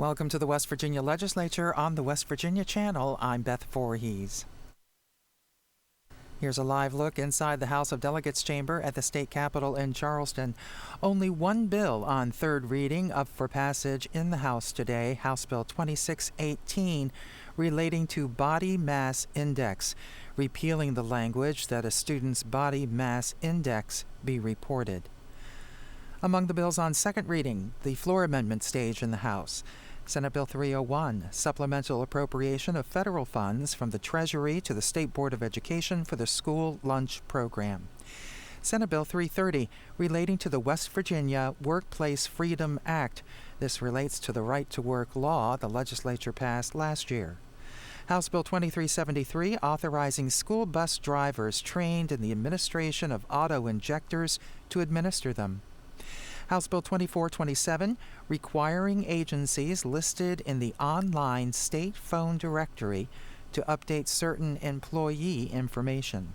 Welcome to the West Virginia Legislature on the West Virginia Channel. I'm Beth Voorhees. Here's a live look inside the House of Delegates chamber at the state capitol in Charleston. Only one bill on third reading up for passage in the House today, House Bill 2618, relating to body mass index, repealing the language that a student's body mass index be reported. Among the bills on second reading, the floor amendment stage in the House. Senate Bill 301, supplemental appropriation of federal funds from the Treasury to the State Board of Education for the school lunch program. Senate Bill 330, relating to the West Virginia Workplace Freedom Act. This relates to the right to work law the legislature passed last year. House Bill 2373, authorizing school bus drivers trained in the administration of auto injectors to administer them. House Bill 2427, requiring agencies listed in the online state phone directory to update certain employee information.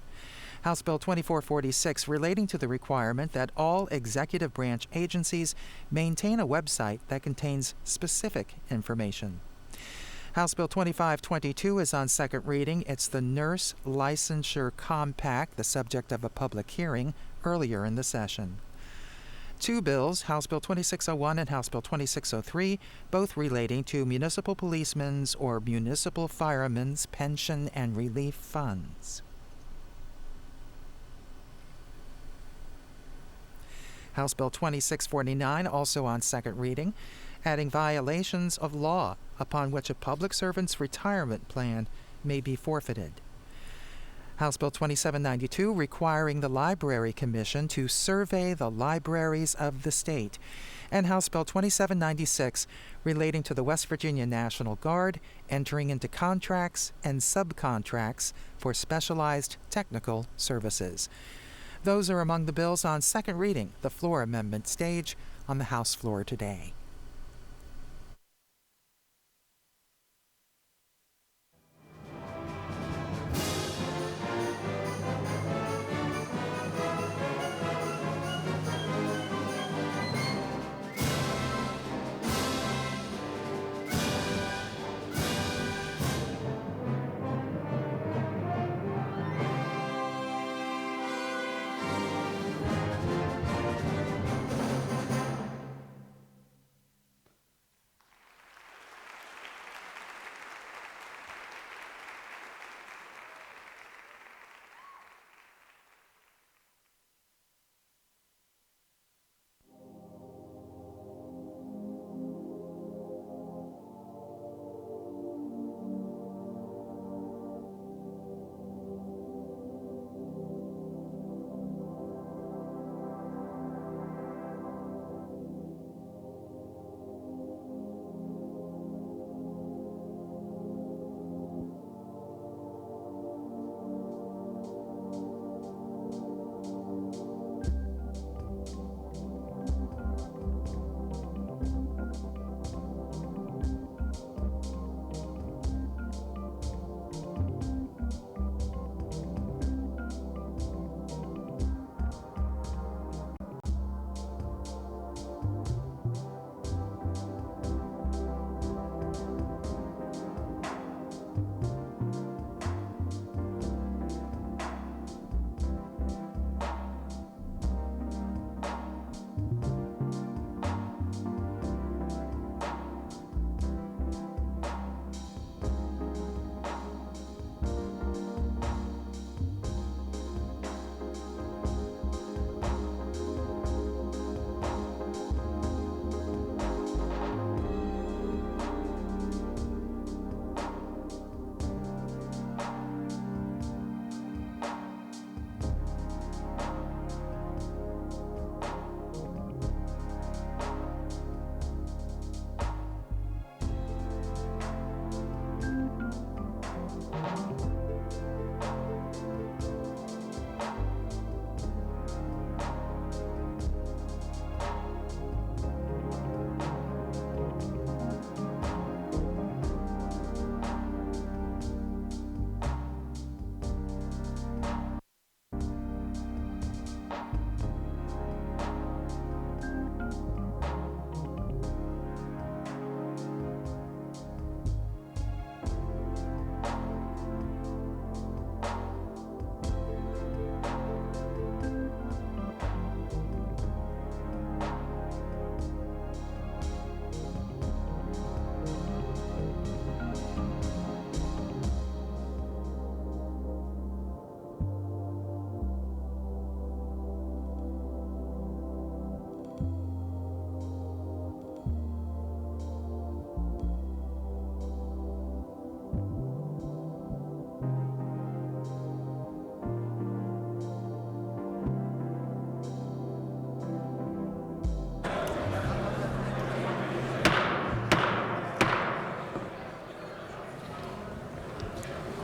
House Bill 2446, relating to the requirement that all executive branch agencies maintain a website that contains specific information. House Bill 2522 is on second reading. It's the Nurse Licensure Compact, the subject of a public hearing earlier in the session. Two bills, House Bill 2601 and House Bill 2603, both relating to municipal policemen's or municipal firemen's pension and relief funds. House Bill 2649, also on second reading, adding violations of law upon which a public servant's retirement plan may be forfeited. House Bill 2792, requiring the Library Commission to survey the libraries of the state, and House Bill 2796, relating to the West Virginia National Guard entering into contracts and subcontracts for specialized technical services. Those are among the bills on second reading, the floor amendment stage, on the House floor today.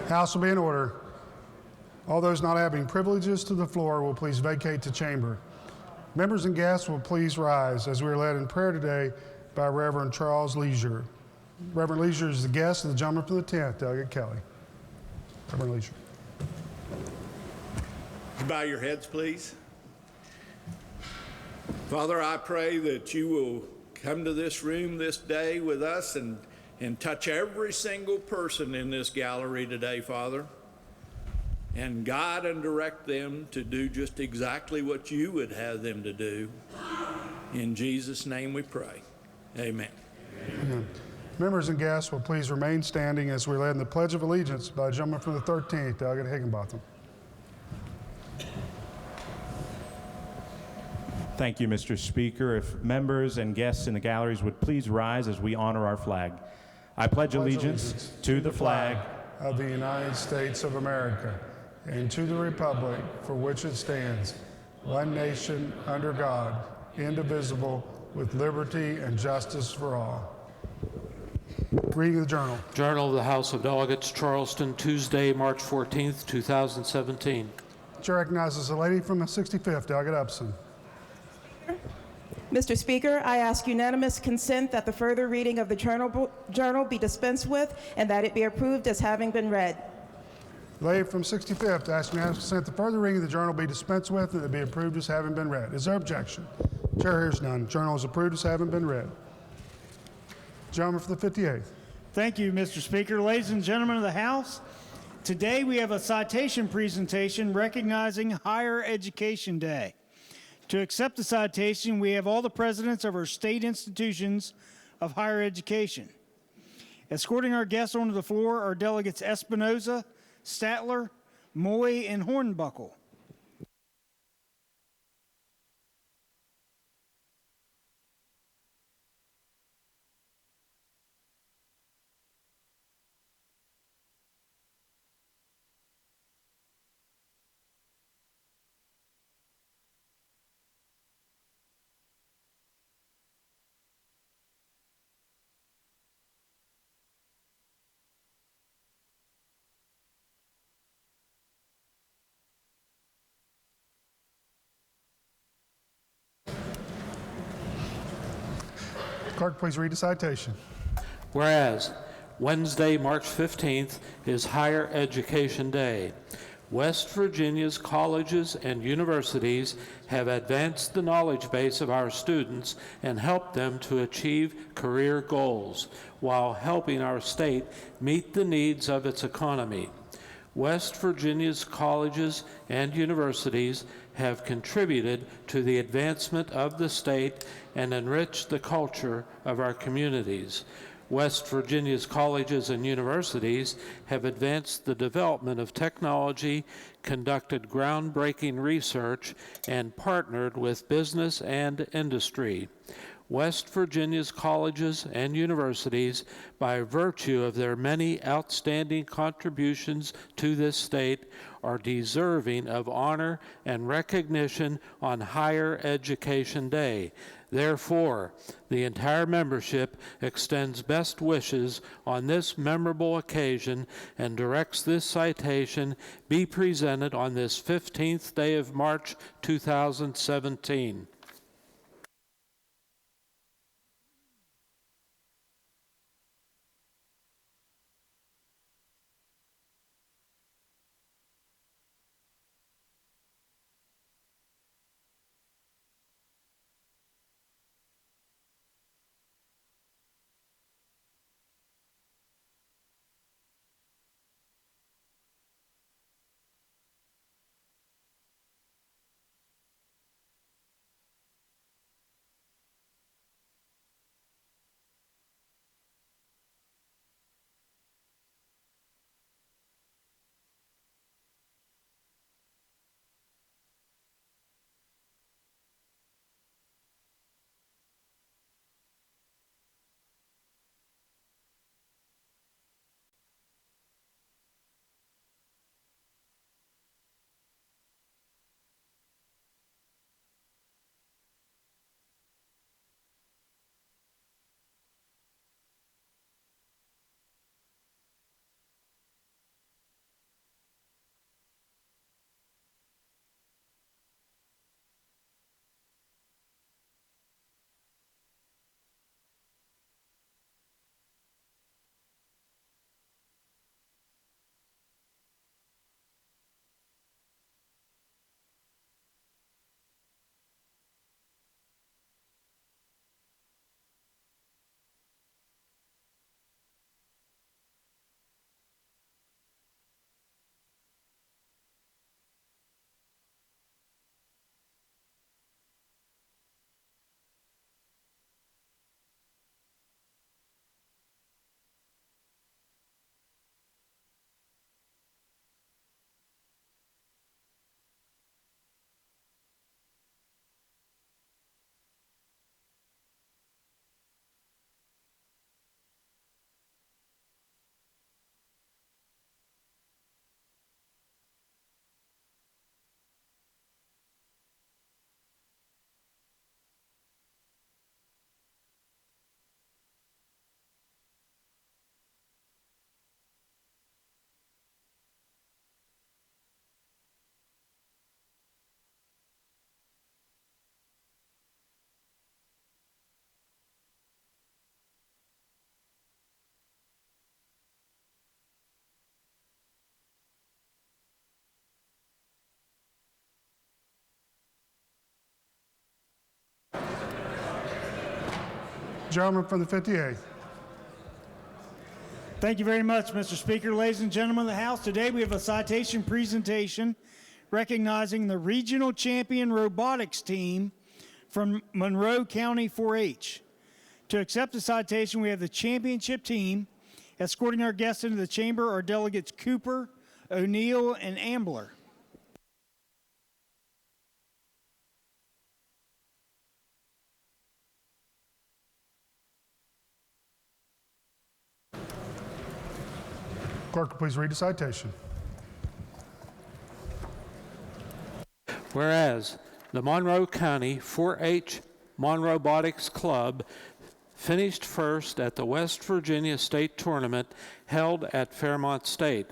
House will be in order. All those not having privileges to the floor will please vacate the chamber. Members and guests will please rise as we are led in prayer today by Reverend Charles Leisure. Reverend Leisure is the guest of the gentleman from the 10th, Delegate Kelly. Reverend Leisure. Bow your heads, please. Father, I pray that you will come to this room this day with us and touch every single person in this gallery today, Father, and guide and direct them to do just exactly what you would have them to do. In Jesus' name we pray. Amen. Amen. Members and guests will please remain standing as we led in the Pledge of Allegiance by a gentleman from the 13th, Delegate Higginbotham. Thank you, Mr. Speaker. If members and guests in the galleries would please rise as we honor our flag. I pledge allegiance to the flag of the United States of America and to the republic for which it stands, one nation under God, indivisible, with liberty and justice for all. Reading of the Journal. Journal of the House of Delegates, Charleston, Tuesday, March 14th, 2017. Chair recognizes the lady from the 65th, Delegate Upson. Mr. Speaker, I ask unanimous consent that the further reading of the journal be dispensed with and that it be approved as having been read. Lady from 65th, asks unanimous consent the further reading of the journal be dispensed with and it be approved as having been read. Is there objection? Chair hears none. Journal is approved as having been read. Gentleman for the 58th. Thank you, Mr. Speaker. Ladies and gentlemen of the House, today we have a citation presentation recognizing Higher Education Day. To accept the citation, we have all the presidents of our state institutions of higher education. Escorting our guests onto the floor are delegates Espinoza, Statler, Moy, and Hornbuckle. Clerk, please read the citation. Whereas Wednesday, March 15th is Higher Education Day. West Virginia's colleges and universities have advanced the knowledge base of our students and helped them to achieve career goals while helping our state meet the needs of its economy. West Virginia's colleges and universities have contributed to the advancement of the state and enriched the culture of our communities. West Virginia's colleges and universities have advanced the development of technology, conducted groundbreaking research, and partnered with business and industry. West Virginia's colleges and universities, by virtue of their many outstanding contributions to this state, are deserving of honor and recognition on Higher Education Day. Therefore, the entire membership extends best wishes on this memorable occasion and directs this citation be presented on this 15th day of March 2017. Gentleman from the 58th. Thank you very much, Mr. Speaker. Ladies and gentlemen of the House, today we have a citation presentation recognizing the regional champion robotics team from Monroe County 4-H. To accept the citation, we have the championship team. Escorting our guests into the chamber are delegates Cooper, O'Neill, and Ambler. Clerk, please read the citation. Whereas the Monroe County 4-H Monrobotics Club finished first at the West Virginia State Tournament held at Fairmont State.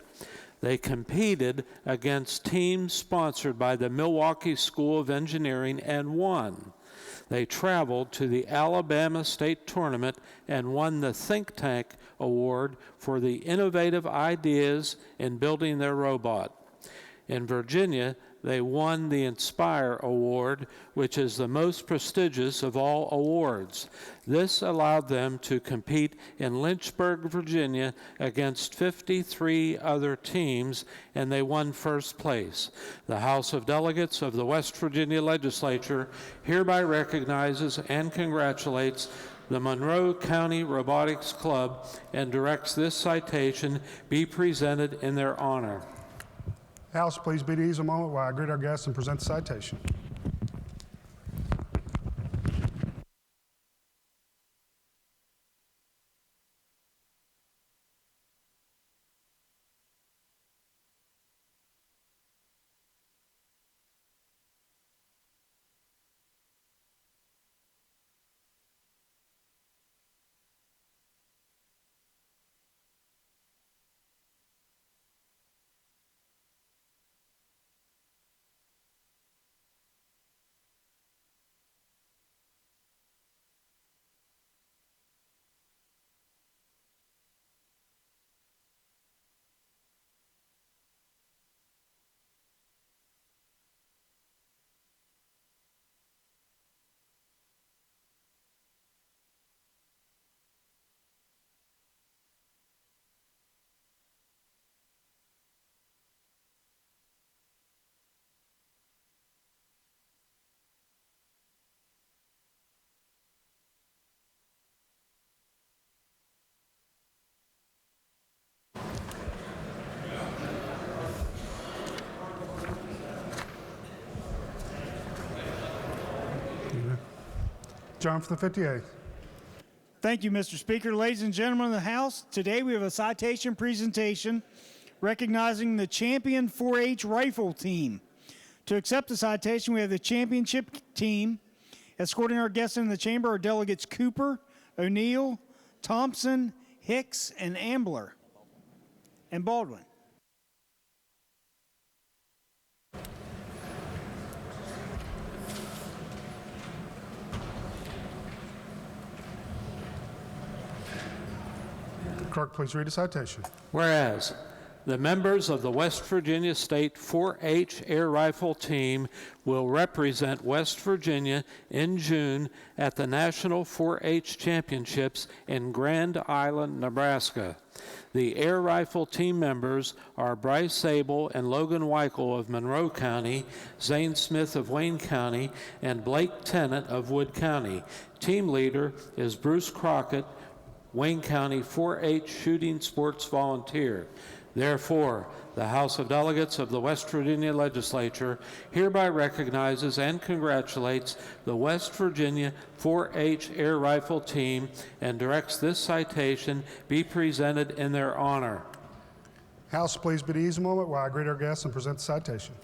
They competed against teams sponsored by the Milwaukee School of Engineering and won. They traveled to the Alabama State Tournament and won the Think Tank Award for the innovative ideas in building their robot. In Virginia, they won the Inspire Award, which is the most prestigious of all awards. This allowed them to compete in Lynchburg, Virginia, against 53 other teams, and they won first place. The House of Delegates of the West Virginia Legislature hereby recognizes and congratulates the Monroe County Robotics Club and directs this citation be presented in their honor. House, please be at ease a moment while I greet our guests and present the citation. John for the 58th. Thank you, Mr. Speaker. Ladies and gentlemen of the House, today we have a citation presentation recognizing the champion 4-H rifle team. To accept the citation, we have the championship team. Escorting our guests in the chamber are delegates Cooper, O'Neill, Thompson, Hicks, and Ambler, and Baldwin. Clerk, please read the citation. Whereas the members of the West Virginia State 4-H Air Rifle Team will represent West Virginia in June at the National 4-H Championships in Grand Island, Nebraska. The Air Rifle Team members are Bryce Sable and Logan Weichel of Monroe County, Zane Smith of Wayne County, and Blake Tennant of Wood County. Team leader is Bruce Crockett, Wayne County 4-H Shooting Sports Volunteer. Therefore, the House of Delegates of the West Virginia Legislature hereby recognizes and congratulates the West Virginia 4-H Air Rifle Team and directs this citation be presented in their honor. House, please be at ease a moment while I greet our guests and present the citation.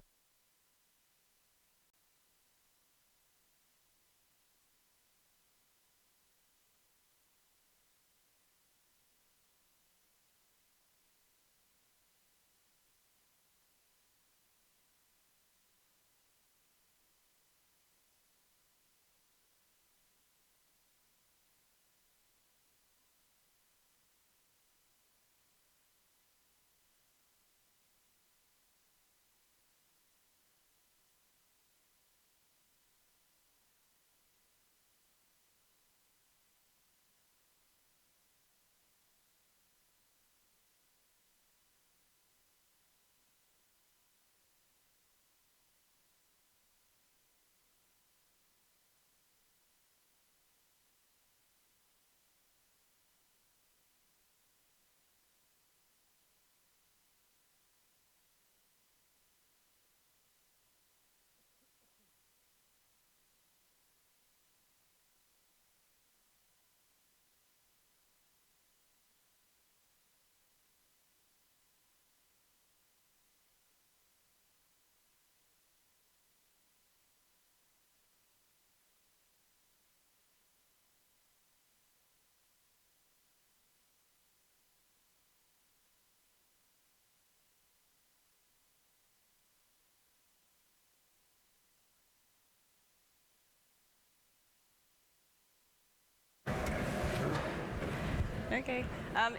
Okay.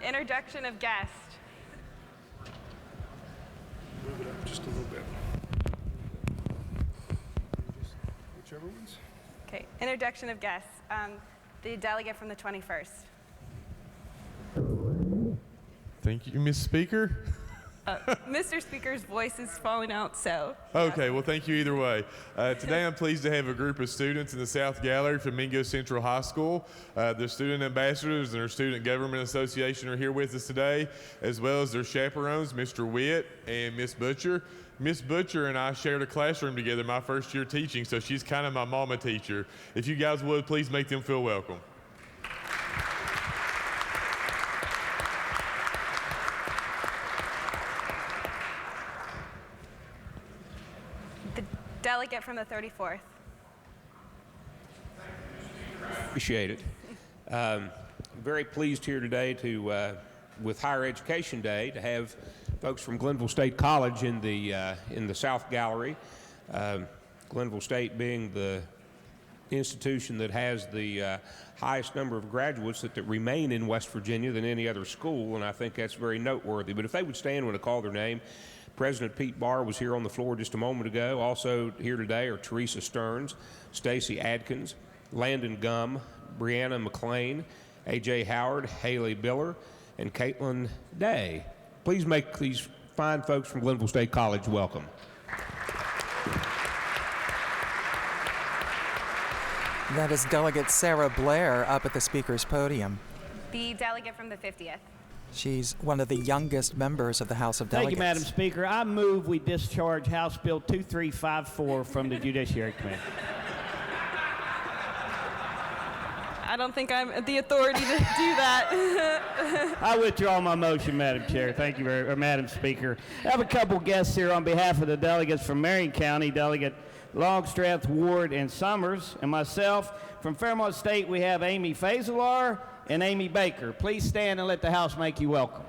Introduction of guest. Move it up just a little bit. Whichever ones. Okay. Introduction of guests. The delegate from the 21st. Thank you, Ms. Speaker. Mr. Speaker's voice is falling out, so. Okay, well, thank you either way. Today I'm pleased to have a group of students in the South Gallery from Mingo Central High School. The student ambassadors and our Student Government Association are here with us today, as well as their chaperones, Mr. Witt and Miss Butcher. Miss Butcher and I shared a classroom together my first year teaching, so she's kind of my mama teacher. If you guys would, please make them feel welcome. Delegate from the 34th. Appreciate it. Very pleased here today to, with Higher Education Day, to have folks from Glenville State College in the South Gallery. Glenville State being the institution that has the highest number of graduates that remain in West Virginia than any other school, and I think that's very noteworthy. But if they would stand when I call their name. President Pete Barr was here on the floor just a moment ago. Also here today are Teresa Stearns, Stacy Adkins, Landon Gum, Brianna McLean, A.J. Howard, Haley Biller, and Caitlin Day. Please make these fine folks from Glenville State College welcome. That is Delegate Sarah Blair up at the Speaker's podium. The delegate from the 50th. She's one of the youngest members of the House of Delegates. Thank you, Madam Speaker. I move we discharge House Bill 2354 from the Judiciary Committee. I don't think I'm the authority to do that. I withdraw my motion, Madam Chair. Thank you, Madam Speaker. I have a couple guests here on behalf of the delegates from Marion County, Delegate Longstreth, Ward, and Summers, and myself. From Fairmont State, we have Amy Fazelar and Amy Baker. Please stand and let the House make you welcome.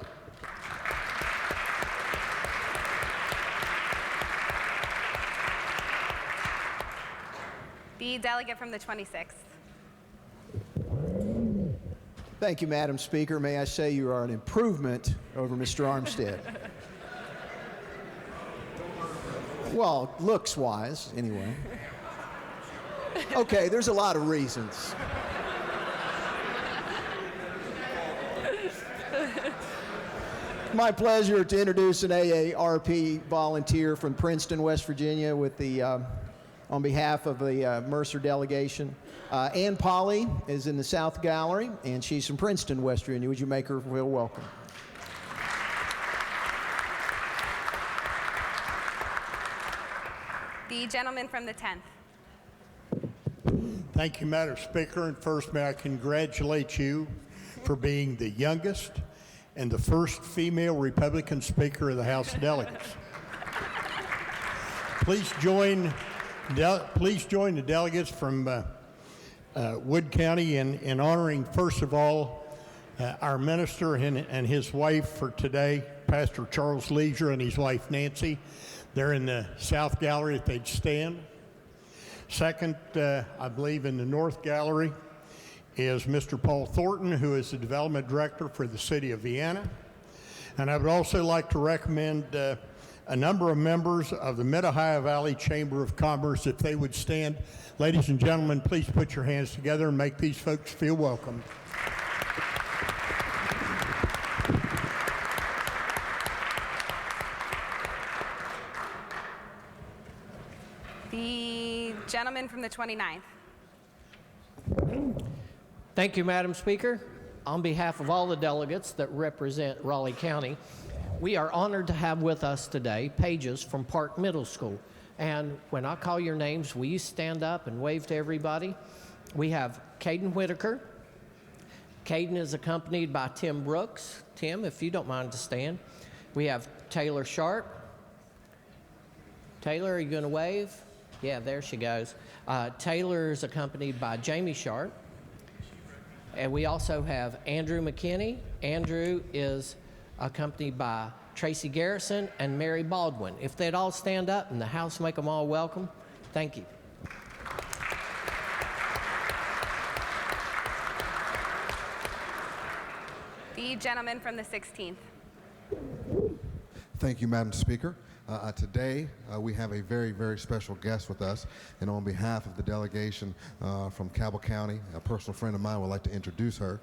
The delegate from the 26th. Thank you, Madam Speaker. May I say you are an improvement over Mr. Armstead. Well, looks-wise, anyway. Okay, there's a lot of reasons. My pleasure to introduce an AARP volunteer from Princeton, West Virginia, with the on behalf of the Mercer delegation. Ann Polly is in the South Gallery, and she's from Princeton, West Virginia. Would you make her feel welcome? The gentleman from the 10th. Thank you, Madam Speaker. And first, may I congratulate you for being the youngest and the first female Republican Speaker of the House of Delegates. Please join the delegates from Wood County in honoring, first of all, our minister and his wife for today, Pastor Charles Leisure and his wife Nancy. They're in the South Gallery if they'd stand. Second, I believe in the North Gallery is Mr. Paul Thornton, who is the Development Director for the City of Vienna. And I would also like to recommend a number of members of the Mid-Ohio Valley Chamber of Commerce, if they would stand. Ladies and gentlemen, please put your hands together and make these folks feel welcome. The gentleman from the 29th. Thank you, Madam Speaker. On behalf of all the delegates that represent Raleigh County, we are honored to have with us today pages from Park Middle School. And when I call your names, will you stand up and wave to everybody? We have Caden Whitaker. Caden is accompanied by Tim Brooks. Tim, if you don't mind to stand. We have Taylor Sharp. Taylor, are you going to wave? Yeah, there she goes. Taylor is accompanied by Jamie Sharp. And we also have Andrew McKinney. Andrew is accompanied by Tracy Garrison and Mary Baldwin. If they'd all stand up and the House make them all welcome, thank you. The gentleman from the 16th. Thank you, Madam Speaker. Today, we have a very, very special guest with us, and on behalf of the delegation from Cabell County, a personal friend of mine would like to introduce her.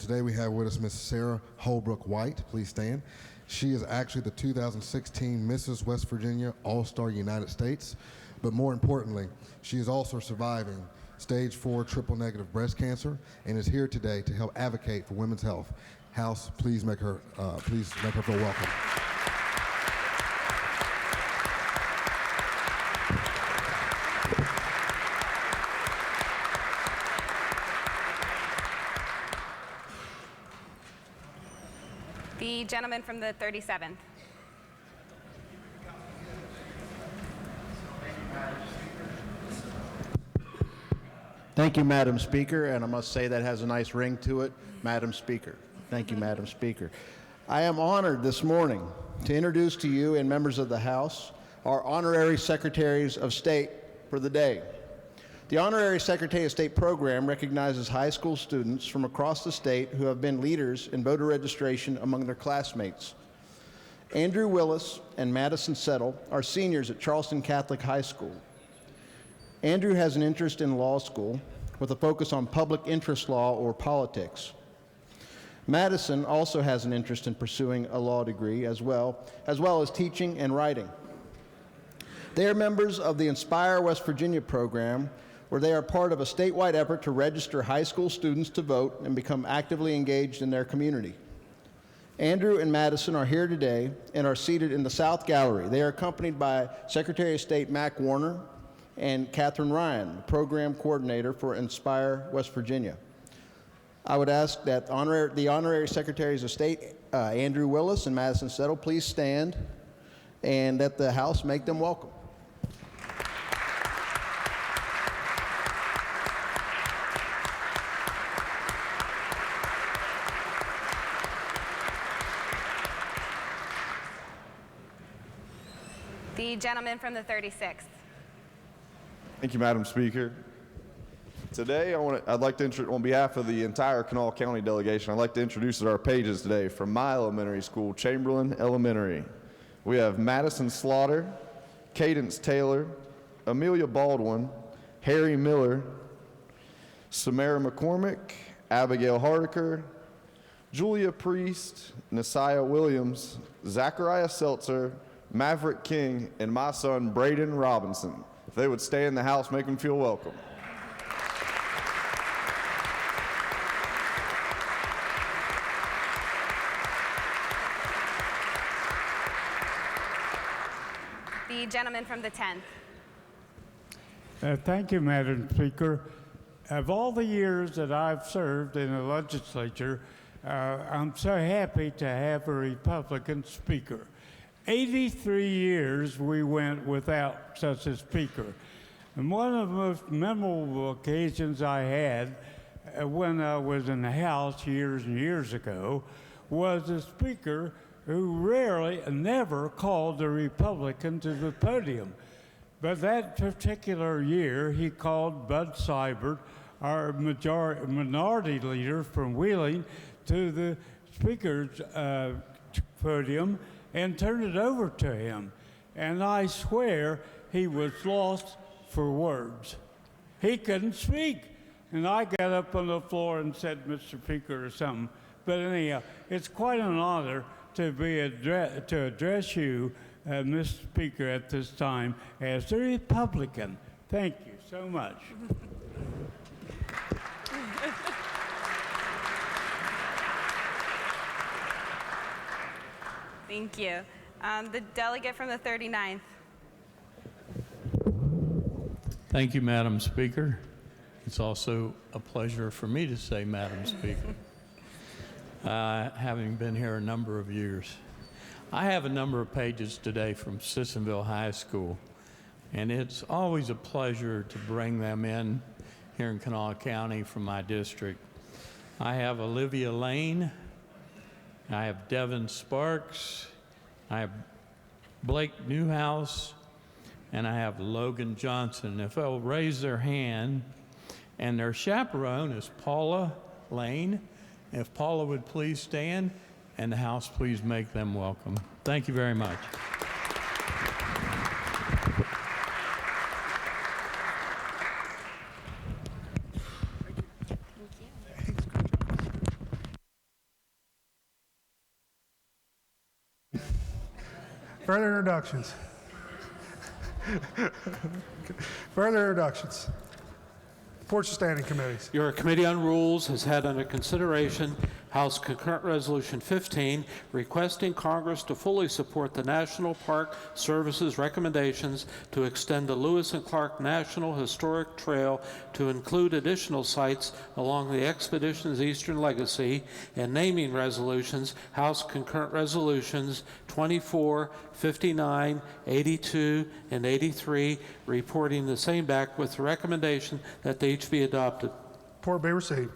Today we have with us Miss Sarah Holbrook White. Please stand. She is actually the 2016 Mrs. West Virginia All-Star United States, but more importantly, she is also surviving stage 4 triple-negative breast cancer and is here today to help advocate for women's health. House, please make her feel welcome. The gentleman from the 37th. Thank you, Madam Speaker, and I must say that has a nice ring to it, Madam Speaker. Thank you, Madam Speaker. I am honored this morning to introduce to you and members of the House our honorary Secretaries of State for the day. The Honorary Secretary of State program recognizes high school students from across the state who have been leaders in voter registration among their classmates. Andrew Willis and Madison Settle are seniors at Charleston Catholic High School. Andrew has an interest in law school with a focus on public interest law or politics. Madison also has an interest in pursuing a law degree as well as teaching and writing. They are members of the Inspire West Virginia program, where they are part of a statewide effort to register high school students to vote and become actively engaged in their community. Andrew and Madison are here today and are seated in the South Gallery. They are accompanied by Secretary of State Mac Warner and Catherine Ryan, the program coordinator for Inspire West Virginia. I would ask that the Honorary Secretaries of State, Andrew Willis and Madison Settle, please stand and that the House make them welcome. The gentleman from the 36th. Thank you, Madam Speaker. Today, I'd like to, on behalf of the entire Kanawha County delegation, I'd like to introduce our pages today from my elementary school, Chamberlain Elementary. We have Madison Slaughter, Cadence Taylor, Amelia Baldwin, Harry Miller, Samara McCormick, Abigail Hardiker, Julia Priest, Nasiah Williams, Zachariah Seltzer, Maverick King, and my son, Braden Robinson. If they would stay in the house, make them feel welcome. The gentleman from the 10th. Thank you, Madam Speaker. Of all the years that I've served in the legislature, I'm so happy to have a Republican speaker. 83 years we went without such a speaker. And one of the most memorable occasions I had when I was in the House years and years ago was a speaker who never called a Republican to the podium. But that particular year, he called Bud Seibert, our minority leader from Wheeling, to the speaker's podium and turned it over to him. And I swear he was lost for words. He couldn't speak. And I got up on the floor and said, Mr. Speaker, or something. But anyhow, it's quite an honor to address you, Mr. Speaker, at this time as a Republican. Thank you so much. Thank you. The delegate from the 39th. Thank you, Madam Speaker. It's also a pleasure for me to say Madam Speaker, having been here a number of years. I have a number of pages today from Sissonville High School, and it's always a pleasure to bring them in here in Kanawha County from my district. I have Olivia Lane, I have Devin Sparks, I have Blake Newhouse, and I have Logan Johnson. If they'll raise their hand, and their chaperone is Paula Lane, If Paula would please stand, and the House please make them welcome. Thank you very much. Further introductions. Further introductions. Reports of standing committees. Your Committee on Rules has had under consideration House Concurrent Resolution 15, requesting Congress to fully support the National Park Service's recommendations to extend the Lewis and Clark National Historic Trail to include additional sites along the expedition's eastern legacy, and naming resolutions, House Concurrent Resolutions 24, 59, 82, and 83, reporting the same back with the recommendation that they each be adopted. Report be received.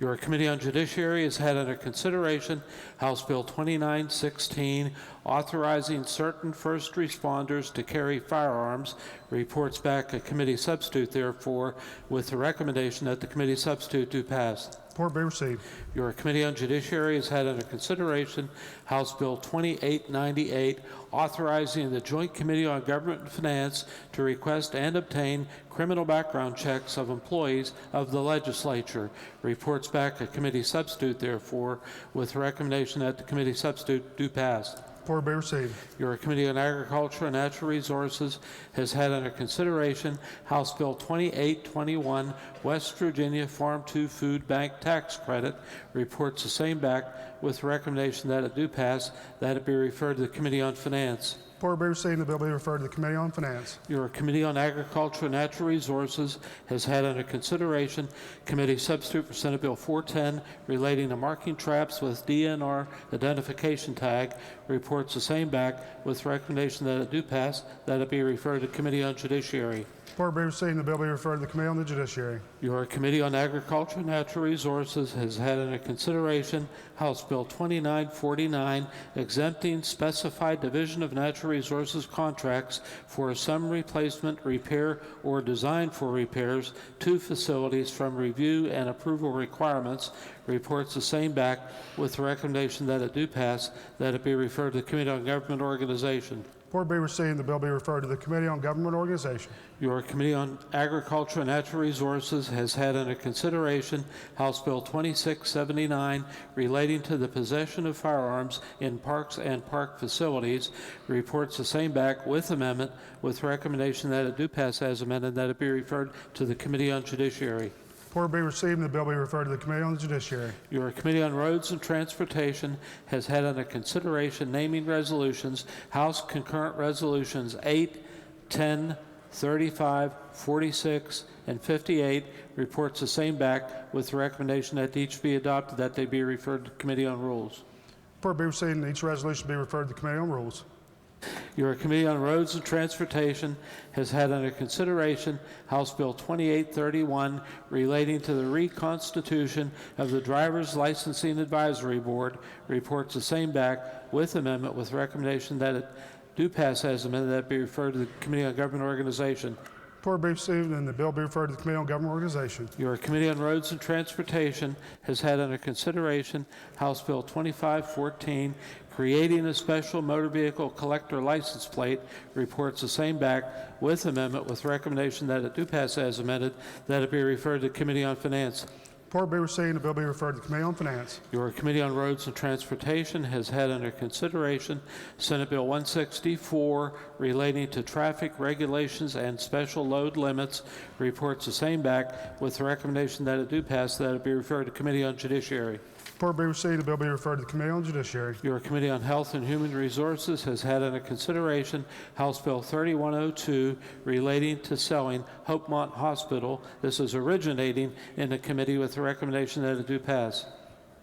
Your Committee on Judiciary has had under consideration House Bill 2916, authorizing certain first responders to carry firearms, reports back a committee substitute, therefore, with the recommendation that the committee substitute do pass. Report be received. Your Committee on Judiciary has had under consideration House Bill 2898, authorizing the Joint Committee on Government and Finance to request and obtain criminal background checks of employees of the Legislature. Reports back a committee substitute, therefore, with the recommendation that the committee substitute do pass. Report be received. Your Committee on Agriculture and Natural Resources has had under consideration House Bill 2821, West Virginia Farm to Food Bank Tax Credit. Reports the same back with the recommendation that it do pass, that it be referred to the Committee on Finance. Report be received and the bill be referred to the Committee on Finance. Your Committee on Agriculture and Natural Resources has had under consideration committee substitute for Senate Bill 410 relating to marking traps with DNR identification tag. Reports the same back with recommendation that it do pass, that it be referred to Committee on Judiciary. Report be received and the bill be referred to the Committee on the Judiciary. Your Committee on Agriculture and Natural Resources has had under consideration House Bill 2949, exempting specified Division of Natural Resources contracts for some replacement, repair, or design for repairs to facilities from review and approval requirements. Reports the same back with the recommendation that it do pass, that it be referred to the Committee on Government Organization. Report be received and the bill be referred to the Committee on Government Organization. Your Committee on Agriculture and Natural Resources has had under consideration House Bill 2679 relating to the possession of firearms in parks and park facilities. Reports the same back with amendment with recommendation that it do pass as amended, that it be referred to the Committee on Judiciary. Report be received and the bill be referred to the Committee on the Judiciary. Your Committee on Roads and Transportation has had under consideration naming resolutions, House Concurrent Resolutions 8, 10, 35, 46, and 58. Reports the same back with the recommendation that each be adopted, that they be referred to the Committee on Rules. Report be received and each resolution be referred to the Committee on Rules. Your Committee on Roads and Transportation has had under consideration House Bill 2831 relating to the reconstitution of the Driver's Licensing Advisory Board. Reports the same back with amendment with recommendation that it do pass as amended, that be referred to the Committee on Government Organization. Report be received and the bill be referred to the Committee on Government Organization. Your Committee on Roads and Transportation has had under consideration House Bill 2514, creating a special motor vehicle collector license plate. Reports the same back with amendment with recommendation that it do pass as amended, that it be referred to the Committee on Finance. Report be received and the bill be referred to the Committee on Finance. Your Committee on Roads and Transportation has had under consideration Senate Bill 164 relating to traffic regulations and special load limits. Reports the same back with the recommendation that it do pass, that it be referred to Committee on Judiciary. Report be received, the bill be referred to the Committee on Judiciary. Your Committee on Health and Human Resources has had under consideration House Bill 3102 relating to selling Hopemont Hospital. This is originating in the committee with the recommendation that it do pass.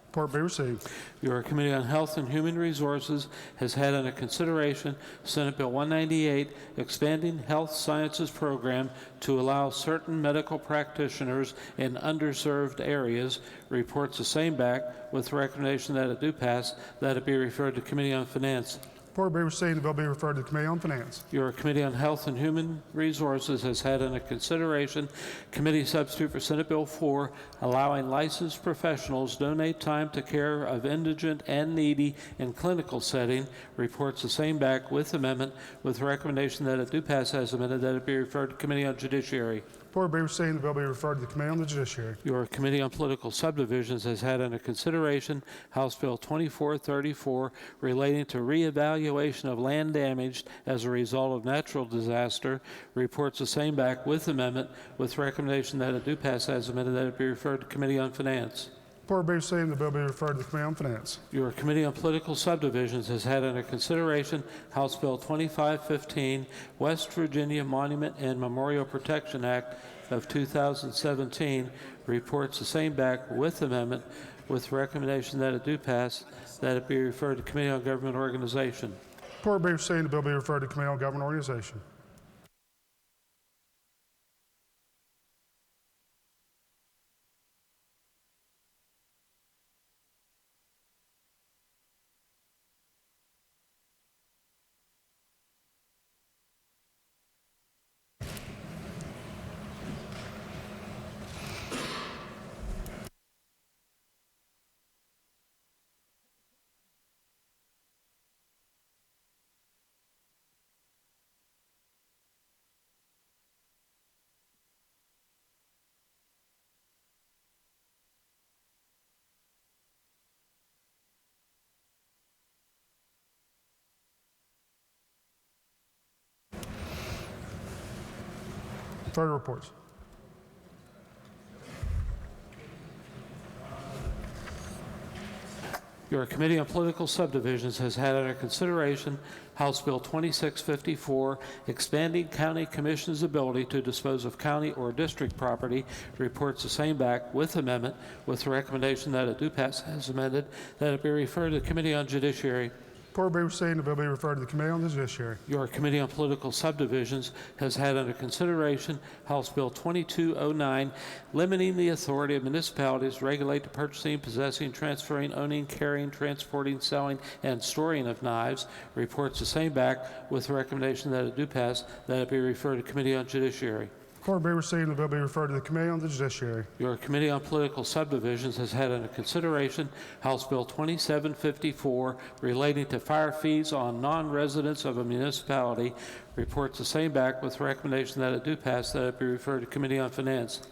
Report be received. Your Committee on Health and Human Resources has had under consideration Senate Bill 198, expanding health sciences program to allow certain medical practitioners in underserved areas. Reports the same back with the recommendation that it do pass, that it be referred to Committee on Finance. Report be received. The bill be referred to the Committee on Finance. Your Committee on Health and Human Resources has had under consideration committee substitute for Senate Bill 4, allowing licensed professionals donate time to care of indigent and needy in clinical setting. Reports the same back with amendment, with recommendation that it do pass as amended, that it be referred to Committee on Judiciary. Report be received. The bill be referred to the Committee on the Judiciary. Your Committee on Political Subdivisions has had under consideration House Bill 2434 relating to reevaluation of land damaged as a result of natural disaster. Reports the same back with amendment, with recommendation that it do pass as amended, that it be referred to Committee on Finance. Report be received. The bill be referred to the Committee on Finance. Your Committee on Political Subdivisions has had under consideration House Bill 2515, West Virginia Monument and Memorial Protection Act of 2017. Reports the same back with amendment, with recommendation that it do pass, that it be referred to Committee on Government Organization. Report be received. The bill be referred to the Committee on Government Organization. Further reports. Your Committee on Political Subdivisions has had under consideration House Bill 2654, expanding county commission's ability to dispose of county or district property. Reports the same back with amendment, with the recommendation that it do pass as amended, that it be referred to the Committee on Judiciary. Report be received. The bill be referred to the Committee on the Judiciary. Your Committee on Political Subdivisions has had under consideration House Bill 2209, limiting the authority of municipalities to regulate the purchasing, possessing, transferring, owning, carrying, transporting, selling, and storing of knives. Reports the same back, with the recommendation that it do pass, that it be referred to Committee on Judiciary. Report be received. The bill be referred to the Committee on the Judiciary. Your Committee on Political Subdivisions has had under consideration House Bill 2754, relating to fire fees on non-residents of a municipality. Reports the same back, with recommendation that it do pass, that it be referred to Committee on Finance.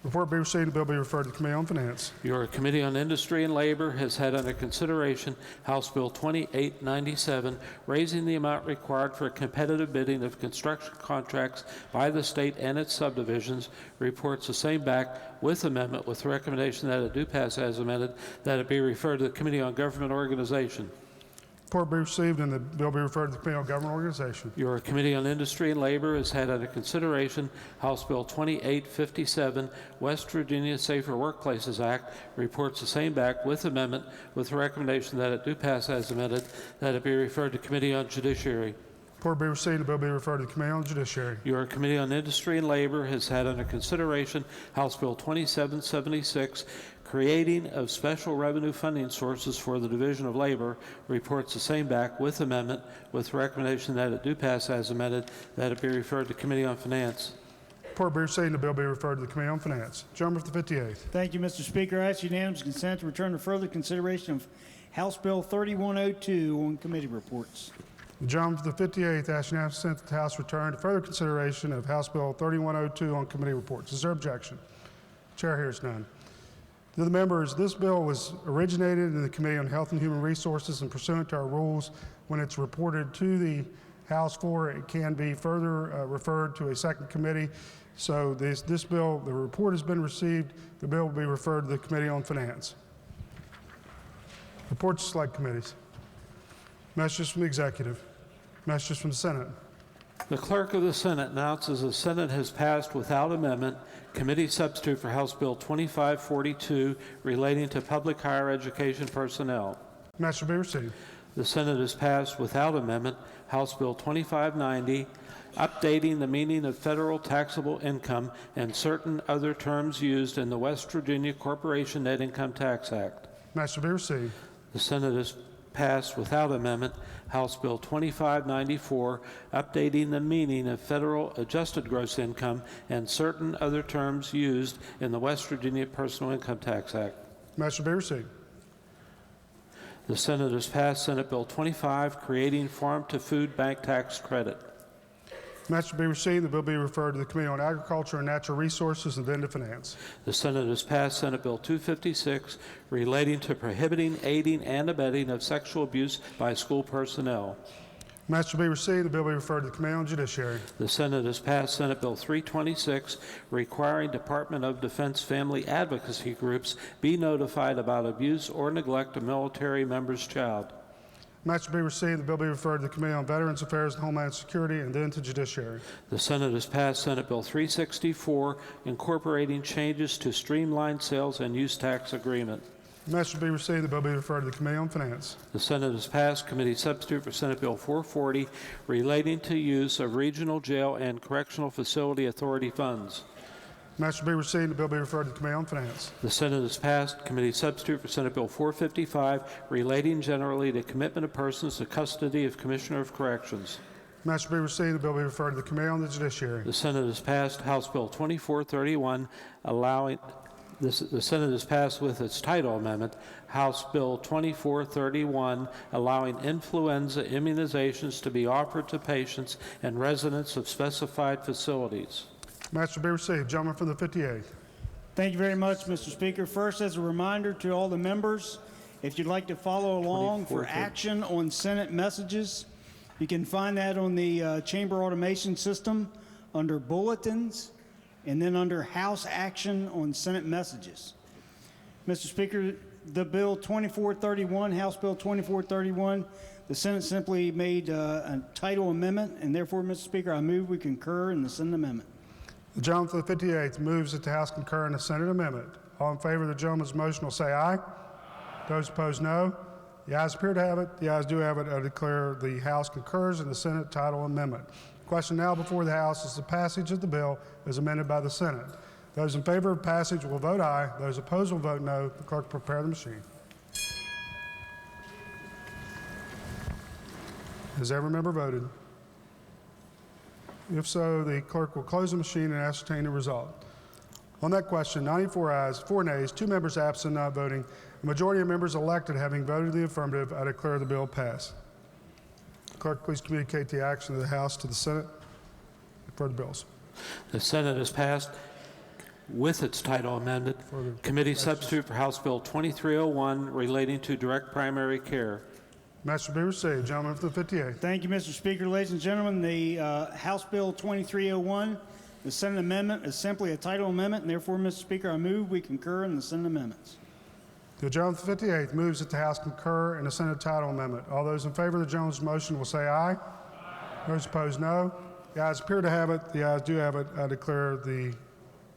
Report be received. The bill be referred to the Committee on Finance. Your Committee on Industry and Labor has had under consideration House Bill 2897, raising the amount required for competitive bidding of construction contracts by the state and its subdivisions. Reports the same back with amendment, with recommendation that it do pass as amended, that it be referred to the Committee on Government Organization. Report be received and the bill be referred to the Committee on Government Organization. Your Committee on Industry and Labor has had under consideration House Bill 2857, West Virginia Safer Workplaces Act. Reports the same back with amendment, with the recommendation that it do pass as amended, that it be referred to Committee on Judiciary. Report be received. The bill be referred to the Committee on the Judiciary. Your Committee on Industry and Labor has had under consideration House Bill 2776, creating of special revenue funding sources for the Division of Labor. Reports the same back with amendment, with recommendation that it do pass as amended, that it be referred to Committee on Finance. Report be received and the bill be referred to the Committee on Finance. Gentleman for the 58th. Thank you, Mr. Speaker. I ask unanimous consent to return to further consideration of House Bill 3102 on committee reports. The gentleman for the 58th asks unanimous consent that the House return to further consideration of House Bill 3102 on committee reports. Is there objection? Chair hears none. To the members, this bill was originated in the Committee on Health and Human Resources, and pursuant to our rules, when it's reported to the House floor, it can be further referred to a second committee. So this bill, the report has been received. The bill will be referred to the Committee on Finance. Reports to select committees. Messages from the executive. Messages from the Senate. The Clerk of the Senate announces the Senate has passed without amendment committee substitute for House Bill 2542 relating to public higher education personnel. Message will be received. The Senate has passed without amendment House Bill 2590, updating the meaning of federal taxable income and certain other terms used in the West Virginia Corporation Net Income Tax Act. Message will be received. The Senate has passed without amendment, House Bill 2594, updating the meaning of federal adjusted gross income and certain other terms used in the West Virginia Personal Income Tax Act. Message be received. The Senate has passed Senate Bill 25, creating farm-to-food bank tax credit. Message be received. The bill be referred to the Committee on Agriculture and Natural Resources and then to Finance. The Senate has passed Senate Bill 256, relating to prohibiting, aiding, and abetting of sexual abuse by school personnel. Message be received. The bill be referred to the Committee on Judiciary. The Senate has passed Senate Bill 326, requiring Department of Defense family advocacy groups be notified about abuse or neglect of military member's child. Message be received. The bill be referred to the Committee on Veterans Affairs and Homeland Security and then to Judiciary. The Senate has passed Senate Bill 364, incorporating changes to streamlined sales and use tax agreement. Message be received. The bill be referred to the Committee on Finance. The Senate has passed committee substitute for Senate Bill 440, relating to use of regional jail and correctional facility authority funds. Message be received. The bill be referred to the Committee on Finance. The Senate has passed committee substitute for Senate Bill 455, relating generally to commitment of persons to custody of Commissioner of Corrections. Message be received. The bill be referred to the Committee on the Judiciary. The Senate has passed House Bill 2431, allowing the Senate has passed with its title amendment House Bill 2431, allowing influenza immunizations to be offered to patients and residents of specified facilities. Message be received. Gentleman from the 58th. Thank you very much, Mr. Speaker. First, as a reminder to all the members, if you'd like to follow along for action on Senate messages, you can find that on the chamber automation system under bulletins and then under House action on Senate messages. Mr. Speaker, the bill 2431, House Bill 2431, the Senate simply made a title amendment, and therefore, Mr. Speaker, I move we concur in the Senate amendment. The gentleman from the 58th moves that the House concur in the Senate amendment. All in favor of the gentleman's motion will say aye. Those opposed, no. The ayes appear to have it. The ayes do have it. I declare the House concurs in the Senate title amendment. The question now before the House is the passage of the bill as amended by the Senate. Those in favor of passage will vote aye. Those opposed will vote no. The clerk will prepare the machine. Has every member voted? If so, the clerk will close the machine and ascertain the result. On that question, 94 ayes, 4 nays, 2 members absent not voting, a majority of members elected having voted in the affirmative, I declare the bill passed. Clerk, please communicate the action of the House to the Senate for the bills. The Senate has passed with its title amended committee substitute for House Bill 2301, relating to direct primary care. Message be received. Gentleman from the 58th. Thank you, Mr. Speaker. Ladies and gentlemen, the House Bill 2301, the Senate amendment, is simply a title amendment, and therefore, Mr. Speaker, I move we concur in the Senate amendments. The gentleman from the 58th moves that the House concur in the Senate title amendment. All those in favor of the gentleman's motion will say aye. Those opposed, no. The ayes appear to have it. The ayes do have it. I declare the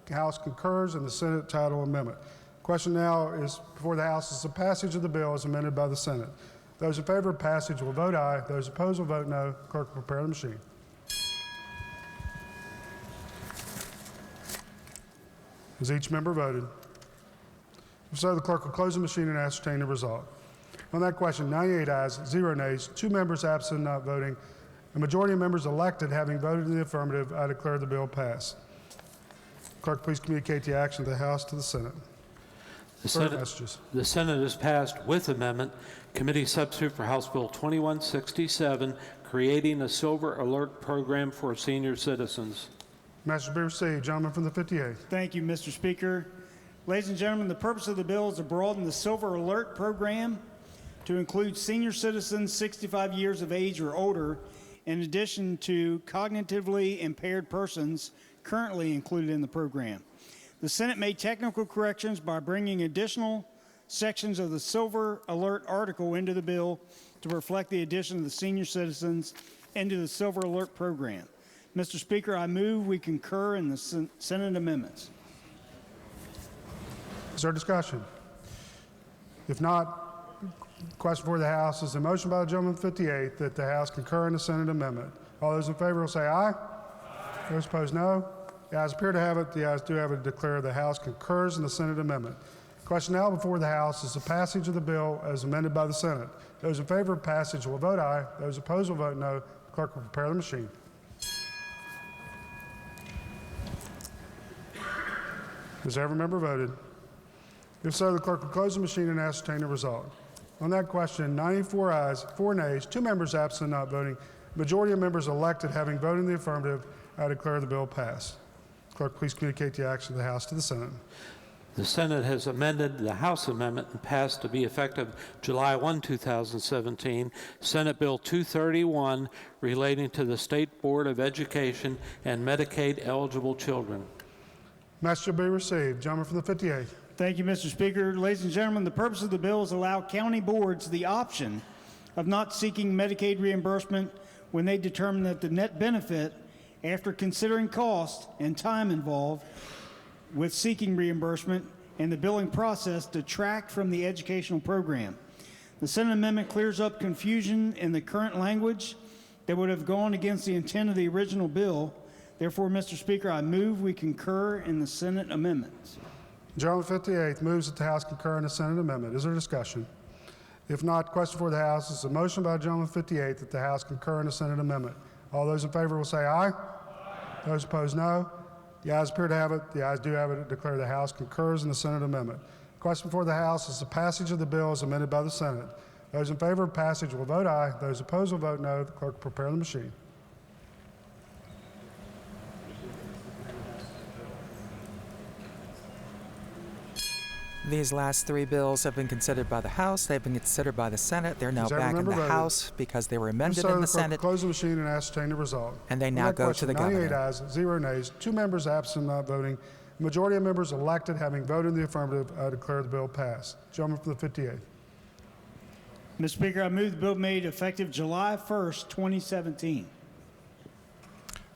House concurs in the Senate title amendment. The question now is before the House is the passage of the bill as amended by the Senate. Those in favor of passage will vote aye. Those opposed will vote no. Clerk will prepare the machine. Has each member voted? If so, the clerk will close the machine and ascertain the result. On that question, 98 ayes, 0 nays, 2 members absent not voting, a majority of members elected having voted in the affirmative, I declare the bill passed. Clerk, please communicate the action of the House to the Senate. The Senate has passed with amendment committee substitute for House Bill 2167, creating a Silver Alert program for senior citizens. Message be received. Gentleman from the 58th. Thank you, Mr. Speaker. Ladies and gentlemen, the purpose of the bill is to broaden the Silver Alert program to include senior citizens 65 years of age or older, in addition to cognitively impaired persons currently included in the program. The Senate made technical corrections by bringing additional sections of the Silver Alert article into the bill to reflect the addition of the senior citizens into the Silver Alert program. Mr. Speaker, I move we concur in the Senate amendments. Is there discussion? If not, question for the House is a motion by the gentleman from the 58th that the House concur in the Senate amendment. All those in favor will say aye. Those opposed, no. The ayes appear to have it. The ayes do have it to declare the House concurs in the Senate amendment. Question now before the House is the passage of the bill as amended by the Senate. Those in favor of passage will vote aye. Those opposed will vote no. The clerk will prepare the machine. Has every member voted? If so, the clerk will close the machine and ascertain the result. On that question, 94 ayes, 4 nays, 2 members absent not voting. Majority of members elected having voted in the affirmative, I declare the bill passed. Clerk, please communicate the action of the House to the Senate. The Senate has amended the House amendment and passed to be effective July 1, 2017, Senate Bill 231 relating to the State Board of Education and Medicaid-eligible children. Message will be received. Gentleman from the 58th. Thank you, Mr. Speaker. Ladies and gentlemen, the purpose of the bill is allow county boards the option of not seeking Medicaid reimbursement when they determine that the net benefit, after considering cost and time involved with seeking reimbursement and the billing process, detract from the educational program. The Senate amendment clears up confusion in the current language that would have gone against the intent of the original bill. Therefore, Mr. Speaker, I move we concur in the Senate amendments. Gentleman 58th moves that the House concur in the Senate amendment. Is there discussion? If not, question for the House is a motion by Gentleman 58 that the House concur in the Senate amendment. All those in favor will say aye. Aye. Those opposed, no. The ayes appear to have it. The ayes do have it. I declare the House concurs in the Senate amendment. Question before the House is the passage of the bill as amended by the Senate. Those in favor of passage will vote aye. Those opposed will vote no. The clerk will prepare the machine. These last 3 bills have been considered by the House. They've been considered by the Senate. They're now back in the House because they were amended in the Senate. Close the machine and ascertain the result. And they now go to the governor. 98 ayes, 0 nays, 2 members absent not voting. The majority of members elected having voted in the affirmative, I declare the bill passed. Gentleman from the 58th. Mr. Speaker, I move the bill made effective July 1st, 2017.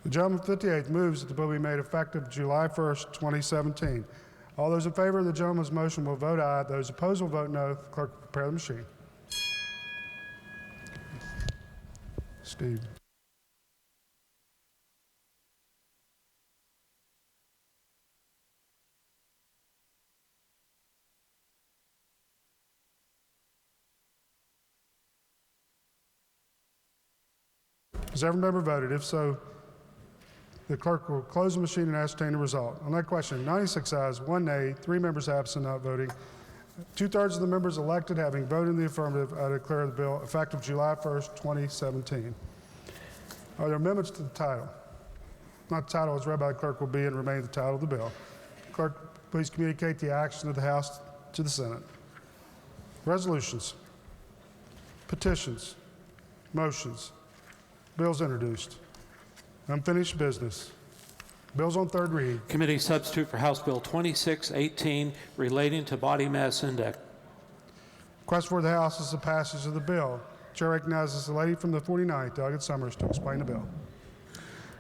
The gentleman from the 58th moves that the bill be made effective July 1st, 2017. All those in favor of the gentleman's motion will vote aye. Those opposed will vote no. The clerk will prepare the machine. Steve. Has every member voted? If so, the clerk will close the machine and ascertain the result. On that question, 96 ayes, 1 nay, 3 members absent not voting. 2/3 of the members elected having voted in the affirmative, I declare the bill effective July 1st, 2017. Are there amendments to the title? Not the title as read by the clerk will be and remain the title of the bill. Clerk, please communicate the action of the House to the Senate. Resolutions, petitions, motions, bills introduced. Unfinished business. Bills on third reading. Committee substitute for House Bill 2618 relating to body mass index. Question for the House is the passage of the bill. Chair recognizes the lady from the 49th, Delegate Summers, to explain the bill.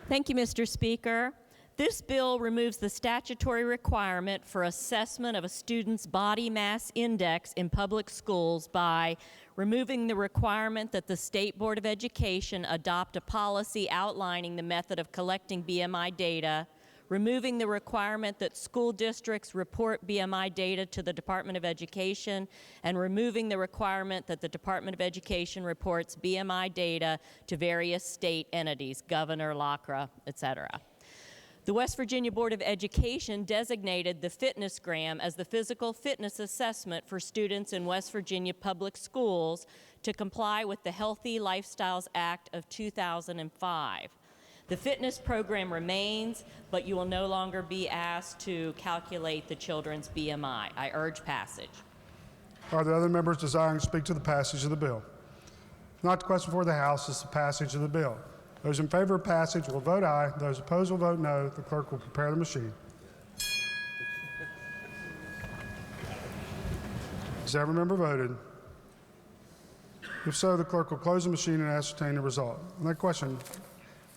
Thank you, Mr. Speaker. This bill removes the statutory requirement for assessment of a student's body mass index in public schools by removing the requirement that the State Board of Education adopt a policy outlining the method of collecting BMI data, removing the requirement that school districts report BMI data to the Department of Education, and removing the requirement that the Department of Education reports BMI data to various state entities, Governor, LACRA, etc. The West Virginia Board of Education designated the FitnessGram as the physical fitness assessment for students in West Virginia public schools to comply with the Healthy Lifestyles Act of 2005. The fitness program remains, but you will no longer be asked to calculate the children's BMI. I urge passage. Are there other members desiring to speak to the passage of the bill? Not the question for the House is the passage of the bill. Those in favor of passage will vote aye. Those opposed will vote no. The clerk will prepare the machine. Has every member voted? If so, the clerk will close the machine and ascertain the result. On that question,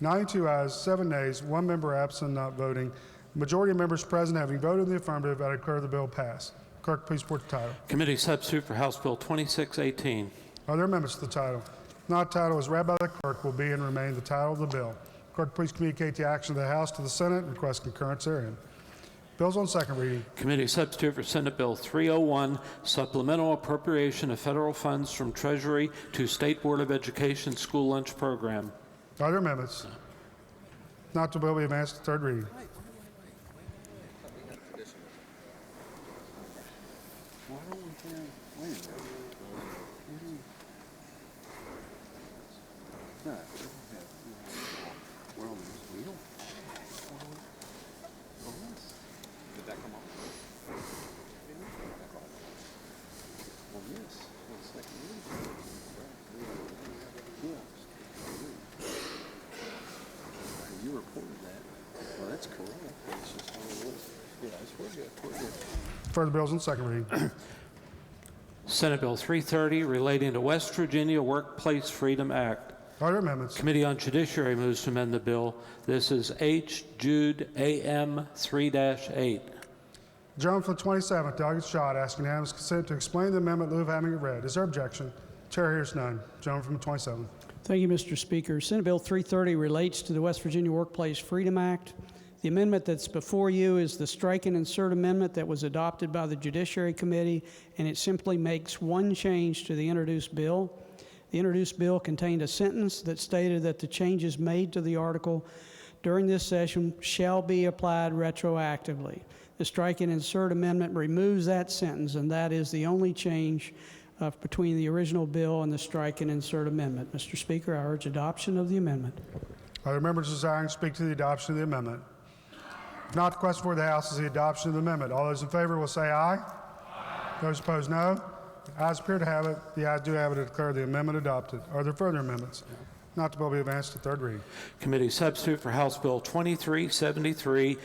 92 ayes, 7 nays, 1 member absent not voting. The majority of members present having voted in the affirmative, I declare the bill passed. Clerk, please report the title. Committee substitute for House Bill 2618. Are there amendments to the title? Not title as read by the clerk will be and remain the title of the bill. Clerk, please communicate the action of the House to the Senate and request concurrence therein. Bills on second reading. Committee substitute for Senate Bill 301, supplemental appropriation of federal funds from Treasury to State Board of Education school lunch program. Are there amendments? Not to bill be advanced to third reading. You reported that. Well, that's correct. It's just how it was. Yeah, we're good. We're good. Further bills on second reading. Senate Bill 330 relating to West Virginia Workplace Freedom Act. Are there amendments? Committee on Judiciary moves to amend the bill. This is H. Jude AM 3-8. Gentleman from the 27th, Delegate Schott, asking unanimous consent to explain the amendment in lieu of having it read. Is there objection? Chair hears none. Gentleman from the 27th. Thank you, Mr. Speaker. Senate Bill 330 relates to the West Virginia Workplace Freedom Act. The amendment that's before you is the strike and insert amendment that was adopted by the Judiciary Committee, and it simply makes one change to the introduced bill. The introduced bill contained a sentence that stated that the changes made to the article during this session shall be applied retroactively. The strike and insert amendment removes that sentence, and that is the only change between the original bill and the strike and insert amendment. Mr. Speaker, I urge adoption of the amendment. Are there members desiring to speak to the adoption of the amendment? If not, the question for the House is the adoption of the amendment. All those in favor will say aye. Those opposed, no. The ayes appear to have it. The ayes do have it to declare the amendment adopted. Are there further amendments? Not to bill be advanced to third reading. Committee substitute for House Bill 2373,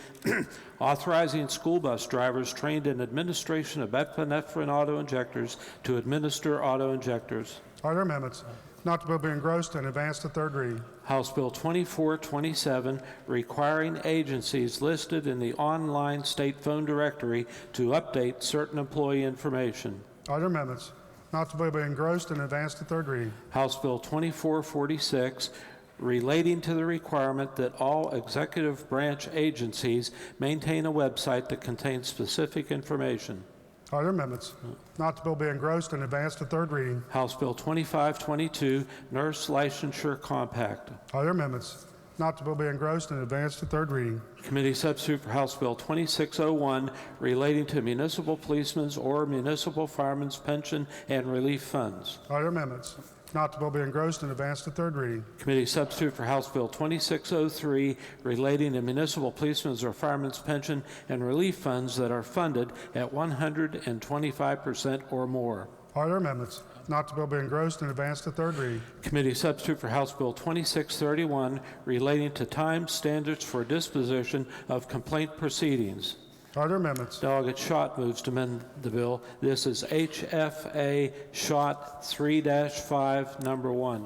authorizing school bus drivers trained in administration of epinephrine auto-injectors to administer auto-injectors. Are there amendments? Not to bill be engrossed and advanced to third reading. House Bill 2427, requiring agencies listed in the online state phone directory to update certain employee information. Are there amendments? Not to be engrossed and advanced to third reading. House Bill 2446, relating to the requirement that all executive branch agencies maintain a website that contains specific information. Are there amendments? Not to bill be engrossed and advanced to third reading. House Bill 2522, Nurse Licensure Compact. Are there amendments? Not to bill be engrossed and advanced to third reading. Committee substitute for House Bill 2601, relating to municipal policemen's or municipal firemen's pension and relief funds. Are there amendments? Not to bill be engrossed and advanced to third reading. Committee substitute for House Bill 2603, relating to municipal policemen's or firemen's pension and relief funds that are funded at 125% or more. Are there amendments? Not to bill be engrossed and advanced to third reading. Committee substitute for House Bill 2631, relating to time standards for disposition of complaint proceedings. Are there amendments? Delegate Schott moves to amend the bill. This is HFA Schott 3-5, number 1.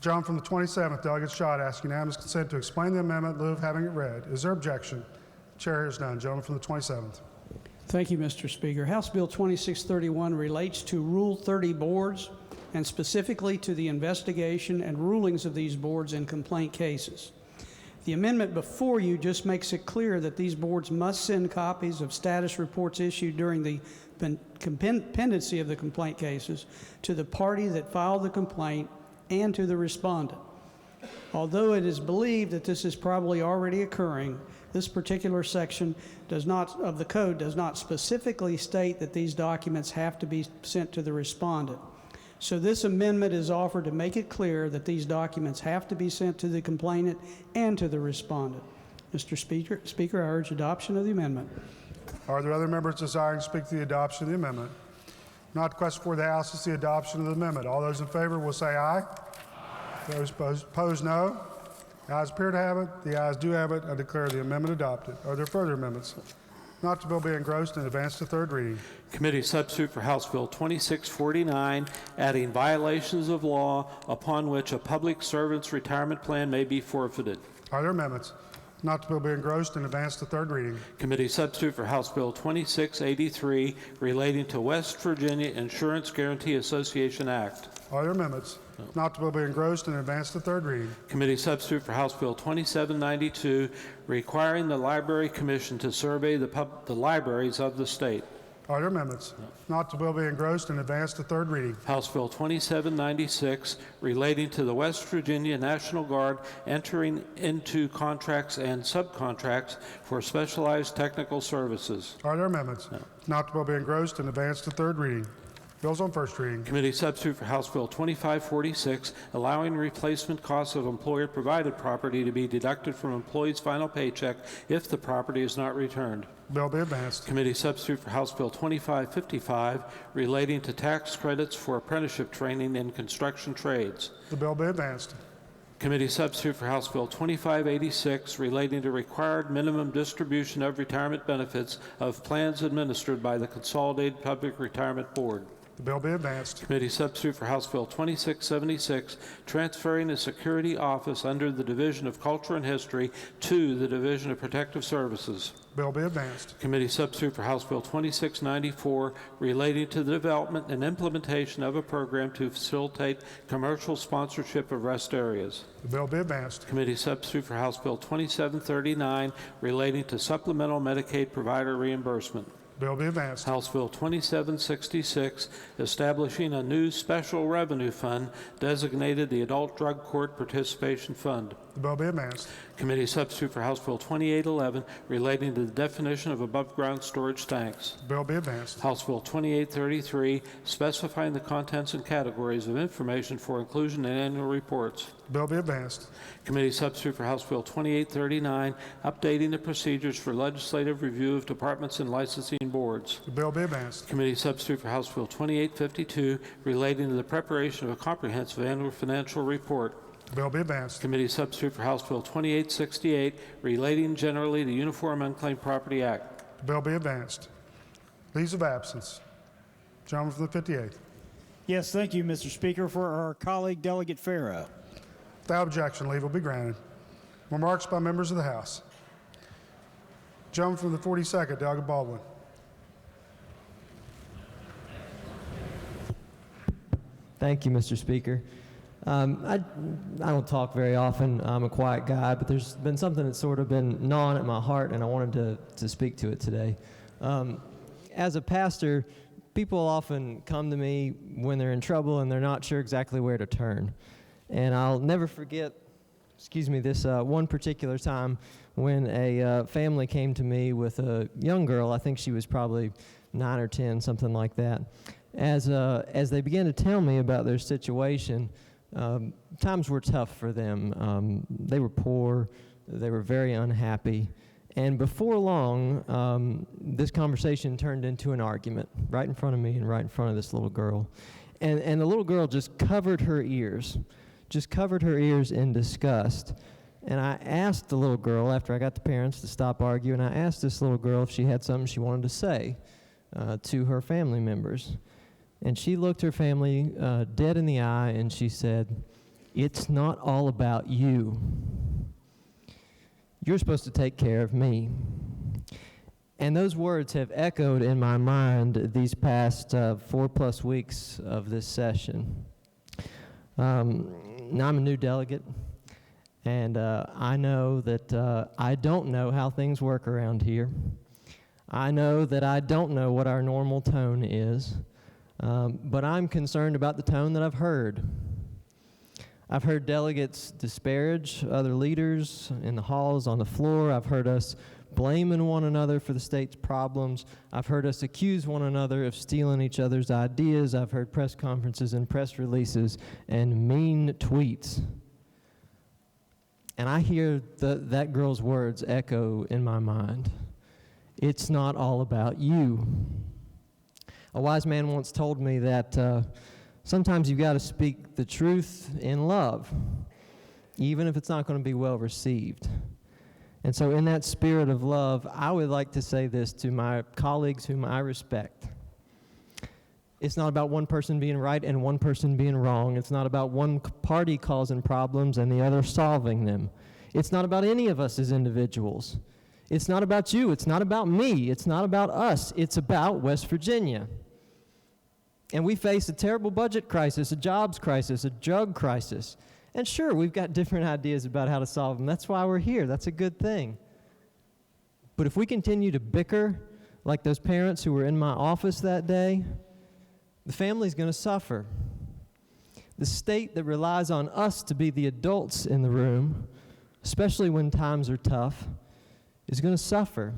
John from the 27th, Delegate Schott, asking unanimous consent to explain the amendment in lieu of having it read. Is there objection? Chair hears none. Gentleman from the 27th. Thank you, Mr. Speaker. House Bill 2631 relates to Rule 30 boards and specifically to the investigation and rulings of these boards in complaint cases. The amendment before you just makes it clear that these boards must send copies of status reports issued during the pendency of the complaint cases to the party that filed the complaint and to the respondent. Although it is believed that this is probably already occurring, this particular section of the code does not specifically state that these documents have to be sent to the respondent. So this amendment is offered to make it clear that these documents have to be sent to the complainant and to the respondent. Mr. Speaker, I urge adoption of the amendment. Are there other members desiring to speak to the adoption of the amendment? Not the question for the House is the adoption of the amendment. All those in favor will say aye. Those opposed, no. The ayes appear to have it. The ayes do have it. I declare the amendment adopted. Are there further amendments? Not to bill be engrossed and advanced to third reading. Committee substitute for House Bill 2649, adding violations of law upon which a public servant's retirement plan may be forfeited. Are there amendments? Not to bill be engrossed and advanced to third reading. Committee substitute for House Bill 2683, relating to West Virginia Insurance Guarantee Association Act. Are there amendments? Not the bill be engrossed and advanced to third reading. Committee substitute for House Bill 2792, requiring the Library Commission to survey the libraries of the state. Are there amendments? Not the bill be engrossed and advanced to third reading. House Bill 2796, relating to the West Virginia National Guard entering into contracts and subcontracts for specialized technical services. Are there amendments? Not the bill be engrossed and advanced to third reading. Bills on first reading. Committee substitute for House Bill 2546, allowing replacement costs of employer-provided property to be deducted from employee's final paycheck if the property is not returned. Bill be advanced. Committee substitute for House Bill 2555, relating to tax credits for apprenticeship training in construction trades. The bill be advanced. Committee substitute for House Bill 2586, relating to required minimum distribution of retirement benefits of plans administered by the Consolidated Public Retirement Board. The bill be advanced. Committee substitute for House Bill 2676, transferring the security office under the Division of Culture and History to the Division of Protective Services. Bill be advanced. Committee substitute for House Bill 2694, relating to the development and implementation of a program to facilitate commercial sponsorship of rest areas. The bill be advanced. Committee substitute for House Bill 2739, relating to supplemental Medicaid provider reimbursement. Bill be advanced. House Bill 2766, establishing a new special revenue fund designated the Adult Drug Court Participation Fund. The bill be advanced. Committee substitute for House Bill 2811, relating to the definition of above-ground storage tanks. Bill be advanced. House Bill 2833, specifying the contents and categories of information for inclusion in annual reports. Bill be advanced. Committee substitute for House Bill 2839, updating the procedures for legislative review of departments and licensing boards. The bill be advanced. Committee substitute for House Bill 2852, relating to the preparation of a comprehensive annual financial report. The bill be advanced. Committee substitute for House Bill 2868, relating generally to Uniform Unclaimed Property Act. The bill be advanced. Leaves of absence. Gentleman from the 58th. Yes, thank you, Mr. Speaker. For our colleague, Delegate Farrow. Without objection, leave will be granted. Remarks by members of the House. Gentleman from the 42nd, Delegate Baldwin. Thank you, Mr. Speaker. I don't talk very often. I'm a quiet guy, but there's been something that's sort of been gnawing at my heart, and I wanted to speak to it today. As a pastor, people often come to me when they're in trouble and they're not sure exactly where to turn. And I'll never forget, this one particular time when a family came to me with a young girl. I think she was probably 9 or 10, something like that. As they began to tell me about their situation, times were tough for them. They were poor, they were very unhappy, and before long, this conversation turned into an argument right in front of me and right in front of this little girl. And the little girl just covered her ears in disgust. And I asked the little girl, after I got the parents to stop arguing, I asked this little girl if she had something she wanted to say to her family members. And she looked her family dead in the eye and she said, "It's not all about you. You're supposed to take care of me." And those words have echoed in my mind these past 4+ weeks of this session. Now I'm a new delegate, and I know that I don't know how things work around here. I know that I don't know what our normal tone is. But I'm concerned about the tone that I've heard. I've heard delegates disparage other leaders in the halls, on the floor. I've heard us blaming one another for the state's problems. I've heard us accuse one another of stealing each other's ideas. I've heard press conferences and press releases and mean tweets. And I hear that girl's words echo in my mind. It's not all about you. A wise man once told me that sometimes you've got to speak the truth in love, even if it's not going to be well received. And so in that spirit of love, I would like to say this to my colleagues whom I respect. It's not about one person being right and one person being wrong. It's not about one party causing problems and the other solving them. It's not about any of us as individuals. It's not about you. It's not about me. It's not about us. It's about West Virginia. And we face a terrible budget crisis, a jobs crisis, a drug crisis. And sure, we've got different ideas about how to solve them. That's why we're here. That's a good thing. But if we continue to bicker like those parents who were in my office that day, the family's going to suffer. The state that relies on us to be the adults in the room, especially when times are tough, is going to suffer.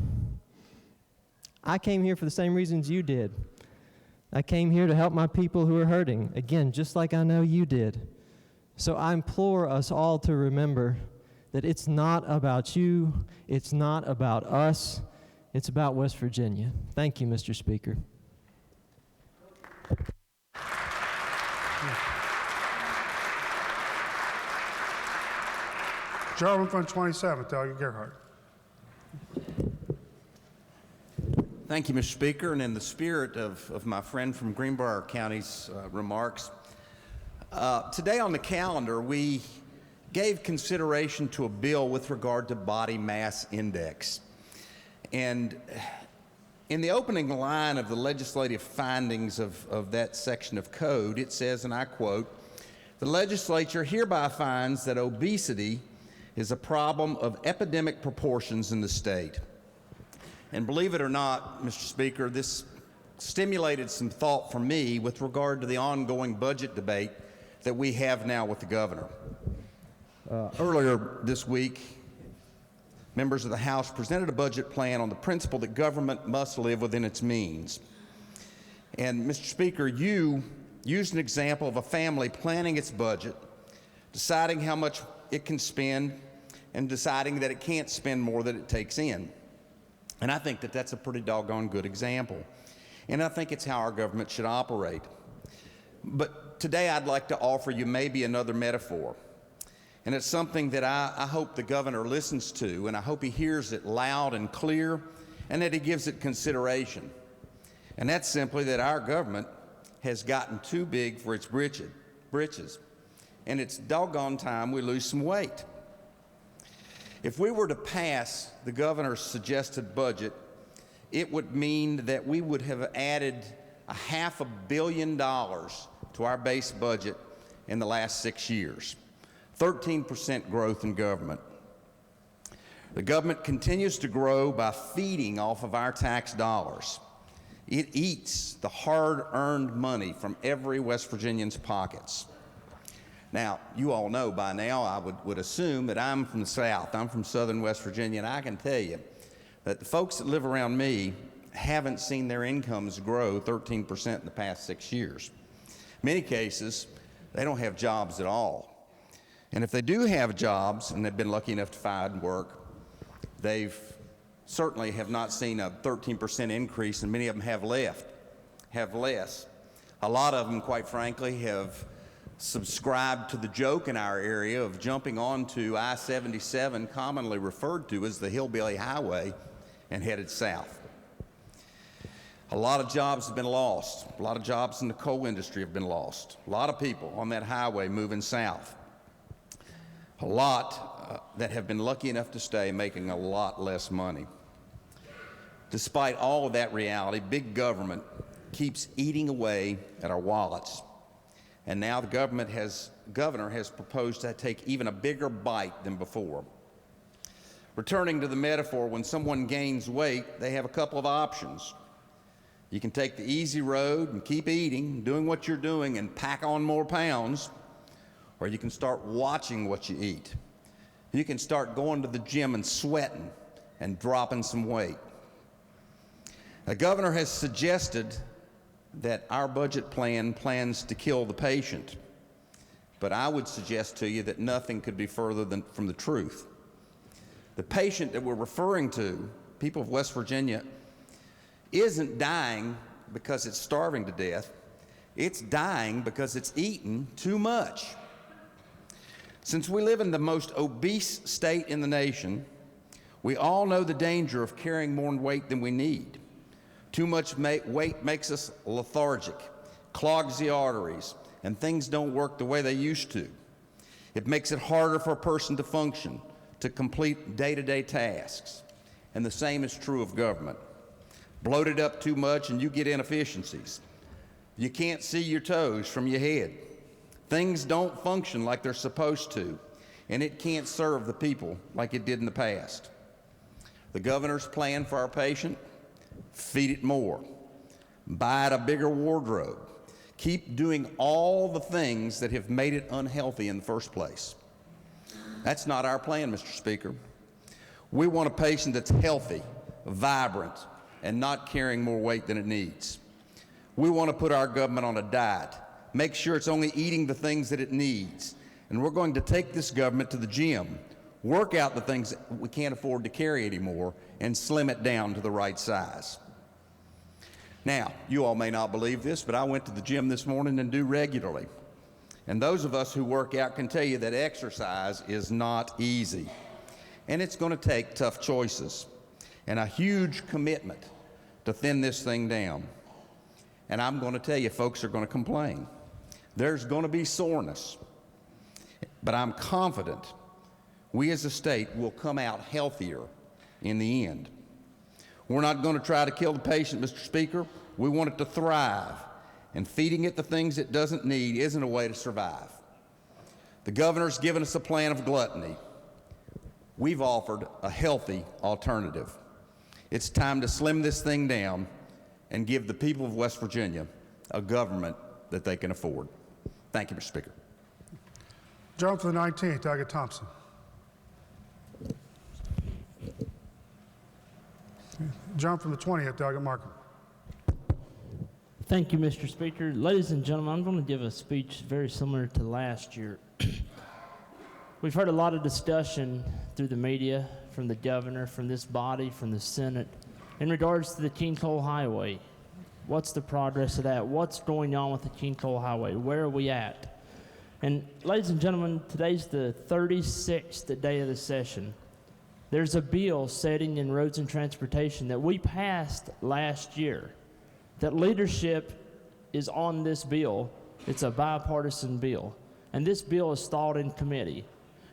I came here for the same reasons you did. I came here to help my people who are hurting, again, just like I know you did. So I implore us all to remember that it's not about you, it's not about us, it's about West Virginia. Thank you, Mr. Speaker. Gentleman from 27th, Delegate Gerhardt. Thank you, Mr. Speaker, and in the spirit of my friend from Greenbrier County's remarks, today on the calendar we gave consideration to a bill with regard to body mass index. And in the opening line of the legislative findings of that section of code, it says, and I quote, "The legislature hereby finds that obesity is a problem of epidemic proportions in the state." And believe it or not, Mr. Speaker, this stimulated some thought for me with regard to the ongoing budget debate that we have now with the governor. Earlier this week, members of the House presented a budget plan on the principle that government must live within its means. And Mr. Speaker, you used an example of a family planning its budget, deciding how much it can spend, and deciding that it can't spend more than it takes in. And I think that that's a pretty doggone good example. And I think it's how our government should operate. But today I'd like to offer you maybe another metaphor. And it's something that I hope the governor listens to, and I hope he hears it loud and clear, and that he gives it consideration. And that's simply that our government has gotten too big for its britches. And it's doggone time we lose some weight. If we were to pass the governor's suggested budget, it would mean that we would have added $500 million to our base budget in the last 6 years. 13% growth in government. The government continues to grow by feeding off of our tax dollars. It eats the hard-earned money from every West Virginian's pockets. Now, you all know by now, I would assume that I'm from the South. I'm from southern West Virginia, and I can tell you that the folks that live around me haven't seen their incomes grow 13% in the past 6 years. In many cases, they don't have jobs at all. And if they do have jobs, and they've been lucky enough to find work, they've certainly have not seen a 13% increase, and many of them have less. A lot of them, quite frankly, have subscribed to the joke in our area of jumping onto I-77, commonly referred to as the Hillbilly Highway, and headed south. A lot of jobs have been lost. A lot of jobs in the coal industry have been lost. A lot of people on that highway moving south. A lot that have been lucky enough to stay making a lot less money. Despite all of that reality, big government keeps eating away at our wallets. And now the governor has proposed to take even a bigger bite than before. Returning to the metaphor, when someone gains weight, they have a couple of options. You can take the easy road and keep eating, doing what you're doing, and pack on more pounds, or you can start watching what you eat. You can start going to the gym and sweating and dropping some weight. The governor has suggested that our budget plan plans to kill the patient, but I would suggest to you that nothing could be further from the truth. The patient that we're referring to, people of West Virginia, isn't dying because it's starving to death. It's dying because it's eaten too much. Since we live in the most obese state in the nation, we all know the danger of carrying more weight than we need. Too much weight makes us lethargic, clogs the arteries, and things don't work the way they used to. It makes it harder for a person to function, to complete day-to-day tasks. And the same is true of government. Bloated up too much and you get inefficiencies. You can't see your toes from your head. Things don't function like they're supposed to, and it can't serve the people like it did in the past. The governor's plan for our patient: feed it more, buy it a bigger wardrobe, keep doing all the things that have made it unhealthy in the first place. That's not our plan, Mr. Speaker. We want a patient that's healthy, vibrant, and not carrying more weight than it needs. We want to put our government on a diet, make sure it's only eating the things that it needs, and we're going to take this government to the gym, work out the things that we can't afford to carry anymore, and slim it down to the right size. Now, you all may not believe this, but I went to the gym this morning and do regularly. And those of us who work out can tell you that exercise is not easy. And it's going to take tough choices and a huge commitment to thin this thing down. And I'm going to tell you, folks are going to complain. There's going to be soreness. But I'm confident we as a state will come out healthier in the end. We're not going to try to kill the patient, Mr. Speaker. We want it to thrive. And feeding it the things it doesn't need isn't a way to survive. The governor's given us a plan of gluttony. We've offered a healthy alternative. It's time to slim this thing down and give the people of West Virginia a government that they can afford. Thank you, Mr. Speaker. John for the 19th, Doggett Thompson. John from the 20th, Doggett Markham. Thank you, Mr. Speaker. Ladies and gentlemen, I'm going to give a speech very similar to last year. We've heard a lot of discussion through the media, from the governor, from this body, from the Senate, in regards to the King Cole Highway. What's the progress of that? What's going on with the King Cole Highway? Where are we at? And ladies and gentlemen, today's the 36th day of the session. There's a bill setting in roads and transportation that we passed last year. That leadership is on this bill. It's a bipartisan bill. And this bill is stalled in committee.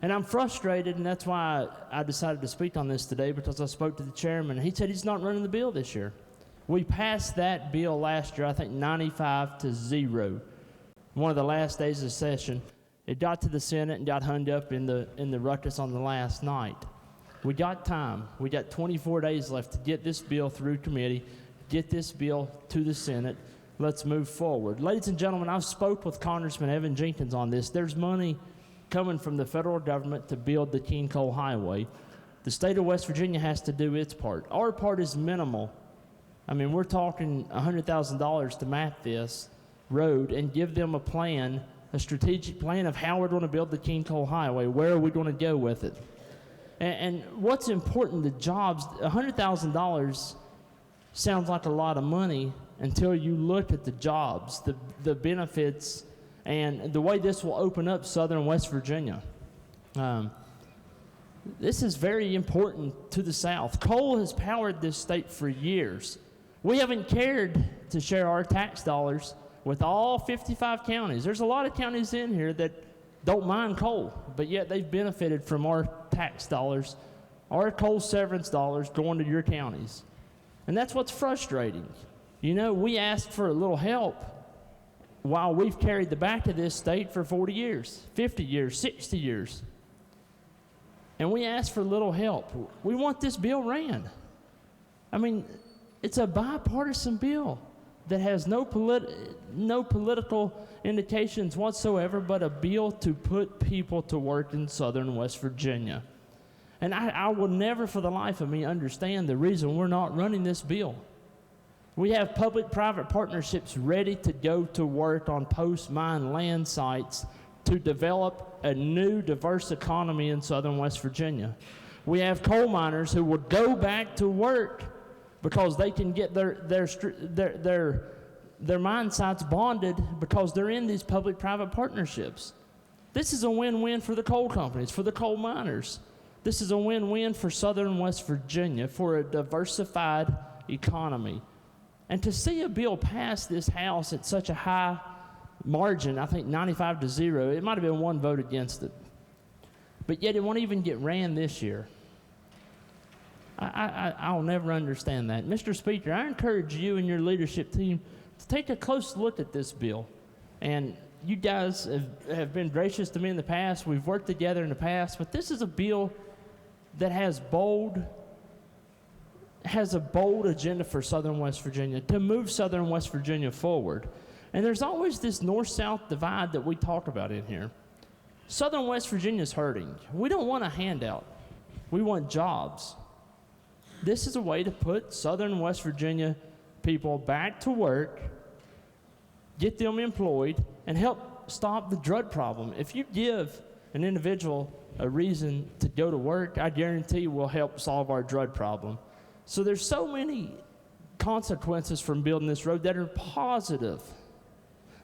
And I'm frustrated, and that's why I decided to speak on this today, because I spoke to the chairman. He said he's not running the bill this year. We passed that bill last year, I think 95-0. One of the last days of session. It got to the Senate and got hung up in the ruckus on the last night. We got time. We got 24 days left to get this bill through committee, get this bill to the Senate. Let's move forward. Ladies and gentlemen, I've spoke with Congressman Evan Jenkins on this. There's money coming from the federal government to build the King Cole Highway. The state of West Virginia has to do its part. Our part is minimal. I mean, we're talking $100,000 to map this road and give them a plan, a strategic plan of how we're going to build the King Cole Highway. Where are we going to go with it? And what's important, the jobs, $100,000 sounds like a lot of money until you look at the jobs, the benefits, and the way this will open up southern West Virginia. This is very important to the South. Coal has powered this state for years. We haven't cared to share our tax dollars with all 55 counties. There's a lot of counties in here that don't mind coal, but yet they've benefited from our tax dollars, our coal severance dollars going to your counties. And that's what's frustrating. You know, we asked for a little help while we've carried the back of this state for 40 years, 50 years, 60 years. And we asked for little help. We want this bill ran. I mean, it's a bipartisan bill that has no political indications whatsoever, but a bill to put people to work in southern West Virginia. And I will never for the life of me understand the reason we're not running this bill. We have public-private partnerships ready to go to work on post-mine land sites to develop a new diverse economy in southern West Virginia. We have coal miners who will go back to work because they can get their mine sites bonded because they're in these public-private partnerships. This is a win-win for the coal companies, for the coal miners. This is a win-win for southern West Virginia, for a diversified economy. And to see a bill pass this House at such a high margin, I think 95-0, it might have been one vote against it. But yet it won't even get ran this year. I'll never understand that. Mr. Speaker, I encourage you and your leadership team to take a close look at this bill. And you guys have been gracious to me in the past. We've worked together in the past, but this is a bill that has a bold agenda for Southern West Virginia, to move Southern West Virginia forward. And there's always this north-south divide that we talk about in here. Southern West Virginia is hurting. We don't want a handout. We want jobs. This is a way to put Southern West Virginia people back to work, get them employed, and help stop the drug problem. If you give an individual a reason to go to work, I guarantee we'll help solve our drug problem. So there's so many consequences from building this road that are positive.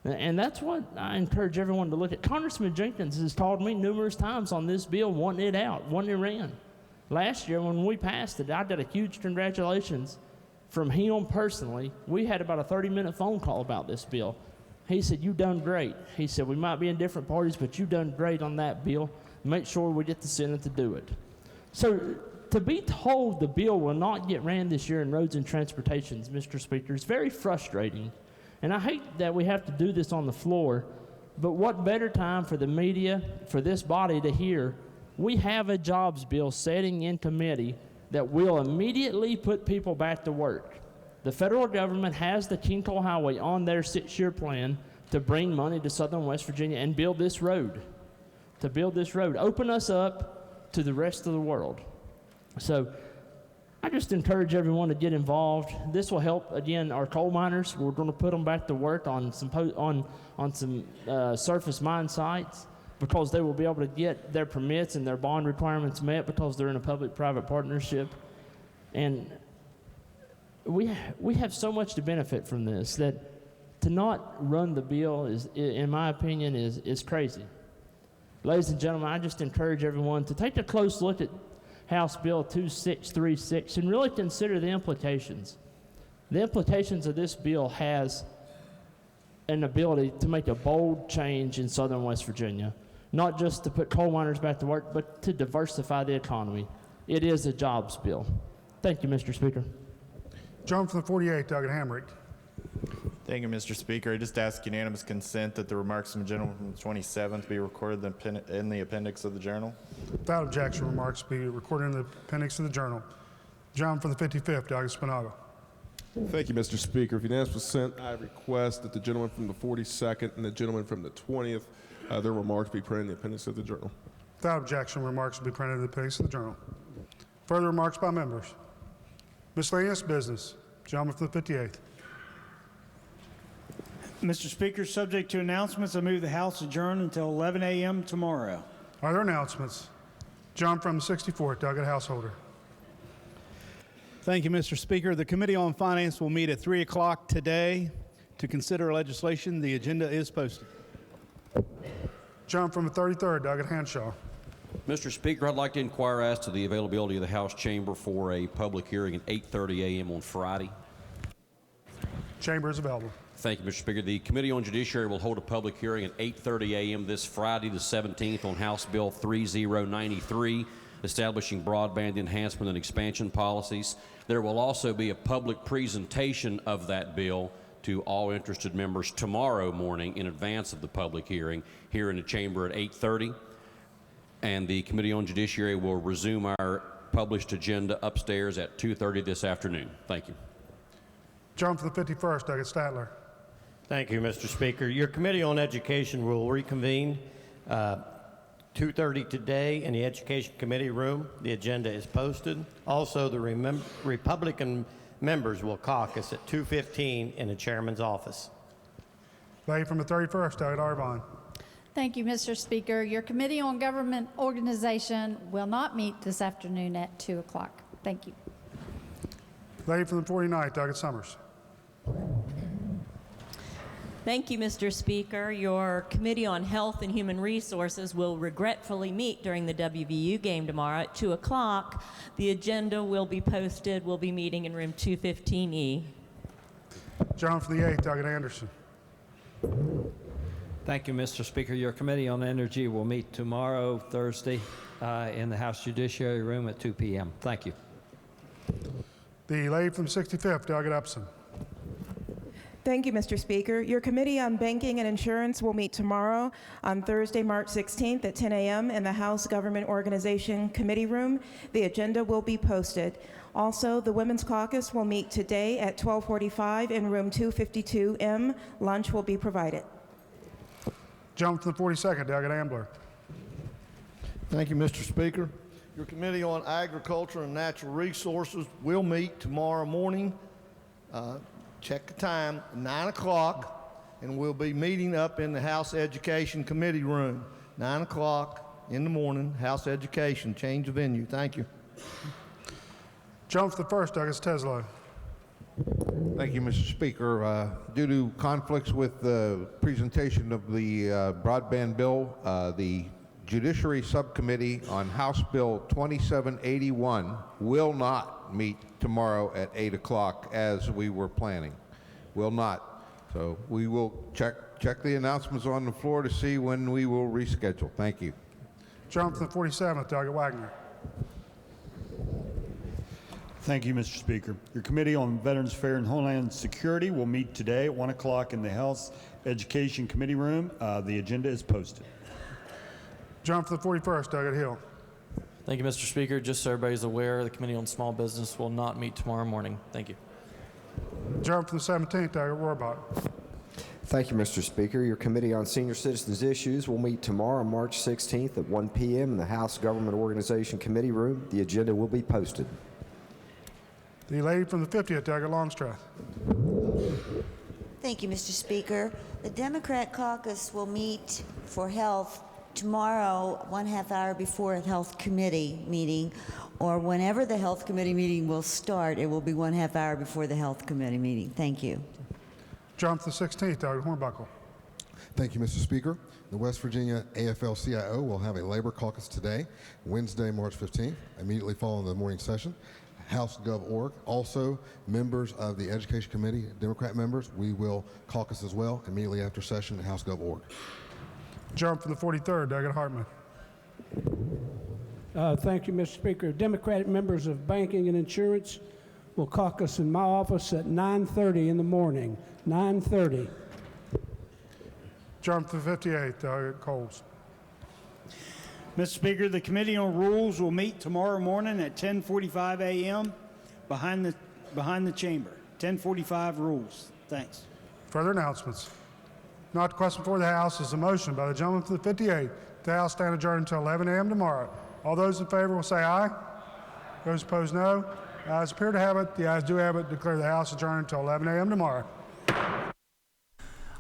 And that's what I encourage everyone to look at. Congressman Jenkins has called me numerous times on this bill, wanting it out, wanting it ran. Last year when we passed it, I got a huge congratulations from him personally. We had about a 30-minute phone call about this bill. He said, "You've done great." He said, "We might be in different parties, but you've done great on that bill. Make sure we get the Senate to do it." So to be told the bill will not get ran this year in roads and transportations, Mr. Speaker, is very frustrating. And I hate that we have to do this on the floor, but what better time for the media, for this body to hear, we have a jobs bill setting in committee that will immediately put people back to work. The federal government has the King Coal Highway on their 6-year plan to bring money to Southern West Virginia and build this road. To build this road, open us up to the rest of the world. So I just encourage everyone to get involved. This will help, again, our coal miners. We're going to put them back to work on some surface mine sites because they will be able to get their permits and their bond requirements met because they're in a public-private partnership. And we have so much to benefit from this that to not run the bill is, in my opinion, is crazy. Ladies and gentlemen, I just encourage everyone to take a close look at House Bill 2636 and really consider the implications. The implications of this bill has an ability to make a bold change in Southern West Virginia, not just to put coal miners back to work, but to diversify the economy. It is a jobs bill. Thank you, Mr. Speaker. John from the 48, Doug and Hamrick. Thank you, Mr. Speaker. I just ask unanimous consent that the remarks from the gentleman from the 27th be recorded in the appendix of the journal. Without objection, remarks be recorded in the appendix of the journal. John from the 55th, Doug Spinago. Thank you, Mr. Speaker. If unanimous consent, I request that the gentleman from the 42nd and the gentleman from the 20th, their remarks be printed in the appendix of the journal. Without objection, remarks will be printed in the appendix of the journal. Further remarks by members. Miscellaneous business. Gentleman from the 58th. Mr. Speaker, subject to announcements, I move the House adjourn until 11 a.m. tomorrow. Are there announcements? John from the 64th, Doug at Householder. Thank you, Mr. Speaker. The Committee on Finance will meet at 3 o'clock today to consider legislation. The agenda is posted. John from the 33rd, Doug at Hanshaw. Mr. Speaker, I'd like to inquire as to the availability of the House chamber for a public hearing at 8:30 a.m. on Friday. Chamber is available. Thank you, Mr. Speaker. The Committee on Judiciary will hold a public hearing at 8:30 a.m. this Friday, the 17th, on House Bill 3093, establishing broadband enhancement and expansion policies. There will also be a public presentation of that bill to all interested members tomorrow morning in advance of the public hearing here in the chamber at 8:30. And the Committee on Judiciary will resume our published agenda upstairs at 2:30 this afternoon. Thank you. John from the 51st, Doug at Statler. Thank you, Mr. Speaker. Your Committee on Education will reconvene 2:30 today in the Education Committee room. The agenda is posted. Also, the Republican members will caucus at 2:15 in the chairman's office. Lady from the 31st, Doug at Arvon. Thank you, Mr. Speaker. Your Committee on Government Organization will not meet this afternoon at 2 o'clock. Thank you. Lady from the 49th, Doug at Summers. Thank you, Mr. Speaker. Your Committee on Health and Human Resources will regretfully meet during the WVU game tomorrow at 2 o'clock. The agenda will be posted. We'll be meeting in room 215E. John from the 8th, Doug at Anderson. Thank you, Mr. Speaker. Your Committee on Energy will meet tomorrow, Thursday, in the House Judiciary Room at 2 p.m. Thank you. The lady from the 65th, Doug at Epsom. Thank you, Mr. Speaker. Your Committee on Banking and Insurance will meet tomorrow on Thursday, March 16th at 10 a.m. in the House Government Organization Committee Room. The agenda will be posted. Also, the Women's Caucus will meet today at 12:45 in room 252M. Lunch will be provided. Jump to the 42nd, Delegate Ambler. Thank you, Mr. Speaker. Your Committee on Agriculture and Natural Resources will meet tomorrow morning. Check the time, 9 o'clock, and we'll be meeting up in the House Education Committee Room. 9 o'clock in the morning, House Education. Change of venue. Thank you. Jump to the first, Douglas Teslow. Thank you, Mr. Speaker. Due to conflicts with the presentation of the broadband bill, the Judiciary Subcommittee on House Bill 2781 will not meet tomorrow at 8 o'clock as we were planning. Will not. So we will check the announcements on the floor to see when we will reschedule. Thank you. Jump to the 47th, Delegate Wagner. Thank you, Mr. Speaker. Your Committee on Veterans Affairs and Homeland Security will meet today at 1 o'clock in the House Education Committee Room. The agenda is posted. Jump to the 41st, Delegate Hill. Thank you, Mr. Speaker. Just so everybody's aware, the Committee on Small Business will not meet tomorrow morning. Thank you. Jump to the 17th, Delegate Rohrbach. Thank you, Mr. Speaker. Your Committee on Senior Citizens Issues will meet tomorrow, March 16th at 1 p.m. in the House Government Organization Committee Room. The agenda will be posted. The lady from the 50th, Delegate Longstreth. Thank you, Mr. Speaker. The Democrat caucus will meet for health tomorrow, 1/2 hour before a health committee meeting, or whenever the health committee meeting will start, it will be 1/2 hour before the health committee meeting. Thank you. Jump to the 16th, Delegate Hornbuckle. Thank you, Mr. Speaker. The West Virginia AFL-CIO will have a labor caucus today, Wednesday, March 15th, immediately following the morning session. House.gov.org. Also, members of the Education Committee, Democrat members, we will caucus as well immediately after session at House.gov.org. Jump to the 43rd, Delegate Hartman. Thank you, Mr. Speaker. Democratic members of Banking and Insurance will caucus in my office at 9:30 in the morning. 9:30. Jump to the 58th, Delegate Coles. Mr. Speaker, the Committee on Rules will meet tomorrow morning at 10:45 a.m. behind the chamber. 10:45 Rules. Thanks. Further announcements. Not the question before the House is a motion by the gentleman from the 58th. The House stand adjourned until 11 a.m. tomorrow. All those in favor will say aye. Those opposed, no. Ayes appear to have it. The ayes do have it. Declare the House adjourned until 11 a.m. tomorrow.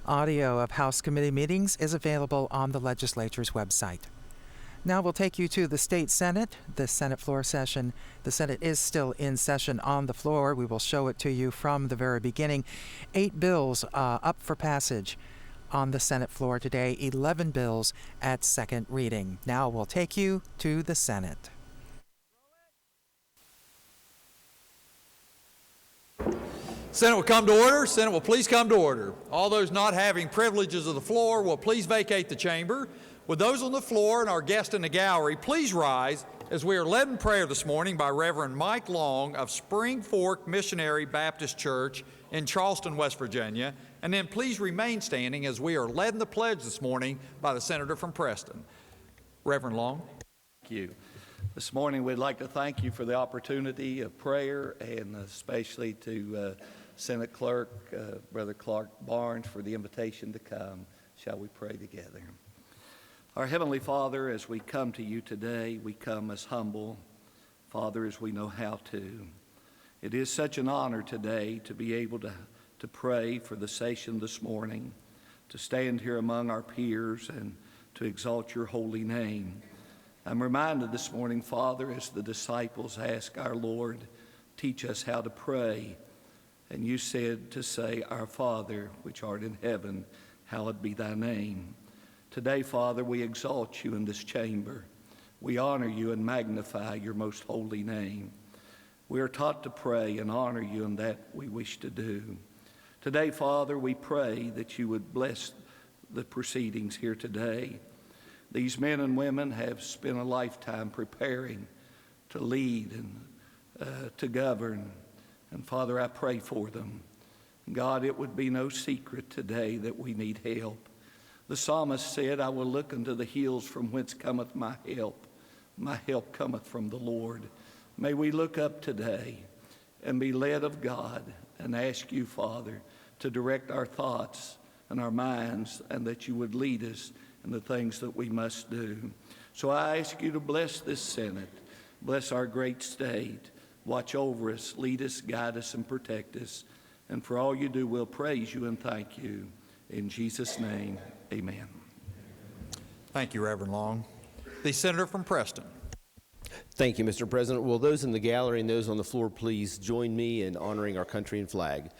Audio of House committee meetings is available on the Legislature's website. Now we'll take you to the State Senate, the Senate floor session. The Senate is still in session on the floor. We will show it to you from the very beginning. 8 bills up for passage on the Senate floor today, 11 bills at second reading. Now we'll take you to the Senate. Senate will come to order. Senate will please come to order. All those not having privileges of the floor will please vacate the chamber. With those on the floor and our guests in the gallery, please rise as we are led in prayer this morning by Reverend Mike Long of Spring Fork Missionary Baptist Church in Charleston, West Virginia. And then please remain standing as we are led in the pledge this morning by the senator from Preston. Reverend Long. Thank you. This morning we'd like to thank you for the opportunity of prayer, and especially to Senate Clerk, Brother Clark Barnes, for the invitation to come. Shall we pray together? Our Heavenly Father, as we come to you today, we come as humble, Father, as we know how to. It is such an honor today to be able to pray for the session this morning, to stand here among our peers and to exalt your holy name. I'm reminded this morning, Father, as the disciples asked our Lord, teach us how to pray. And you said to say, Our Father, which art in heaven, hallowed be thy name. Today, Father, we exalt you in this chamber. We honor you and magnify your most holy name. We are taught to pray and honor you, and that we wish to do. Today, Father, we pray that you would bless the proceedings here today. These men and women have spent a lifetime preparing to lead and to govern. And Father, I pray for them. God, it would be no secret today that we need help. The psalmist said, I will look unto the hills from whence cometh my help. My help cometh from the Lord. May we look up today and be led of God and ask you, Father, to direct our thoughts and our minds, and that you would lead us in the things that we must do. So I ask you to bless this Senate, bless our great state, watch over us, lead us, guide us, and protect us. And for all you do, we'll praise you and thank you. In Jesus' name, amen. Thank you, Reverend Long. The senator from Preston. Thank you, Mr. President. Will those in the gallery and those on the floor please join me in honoring our country and flag?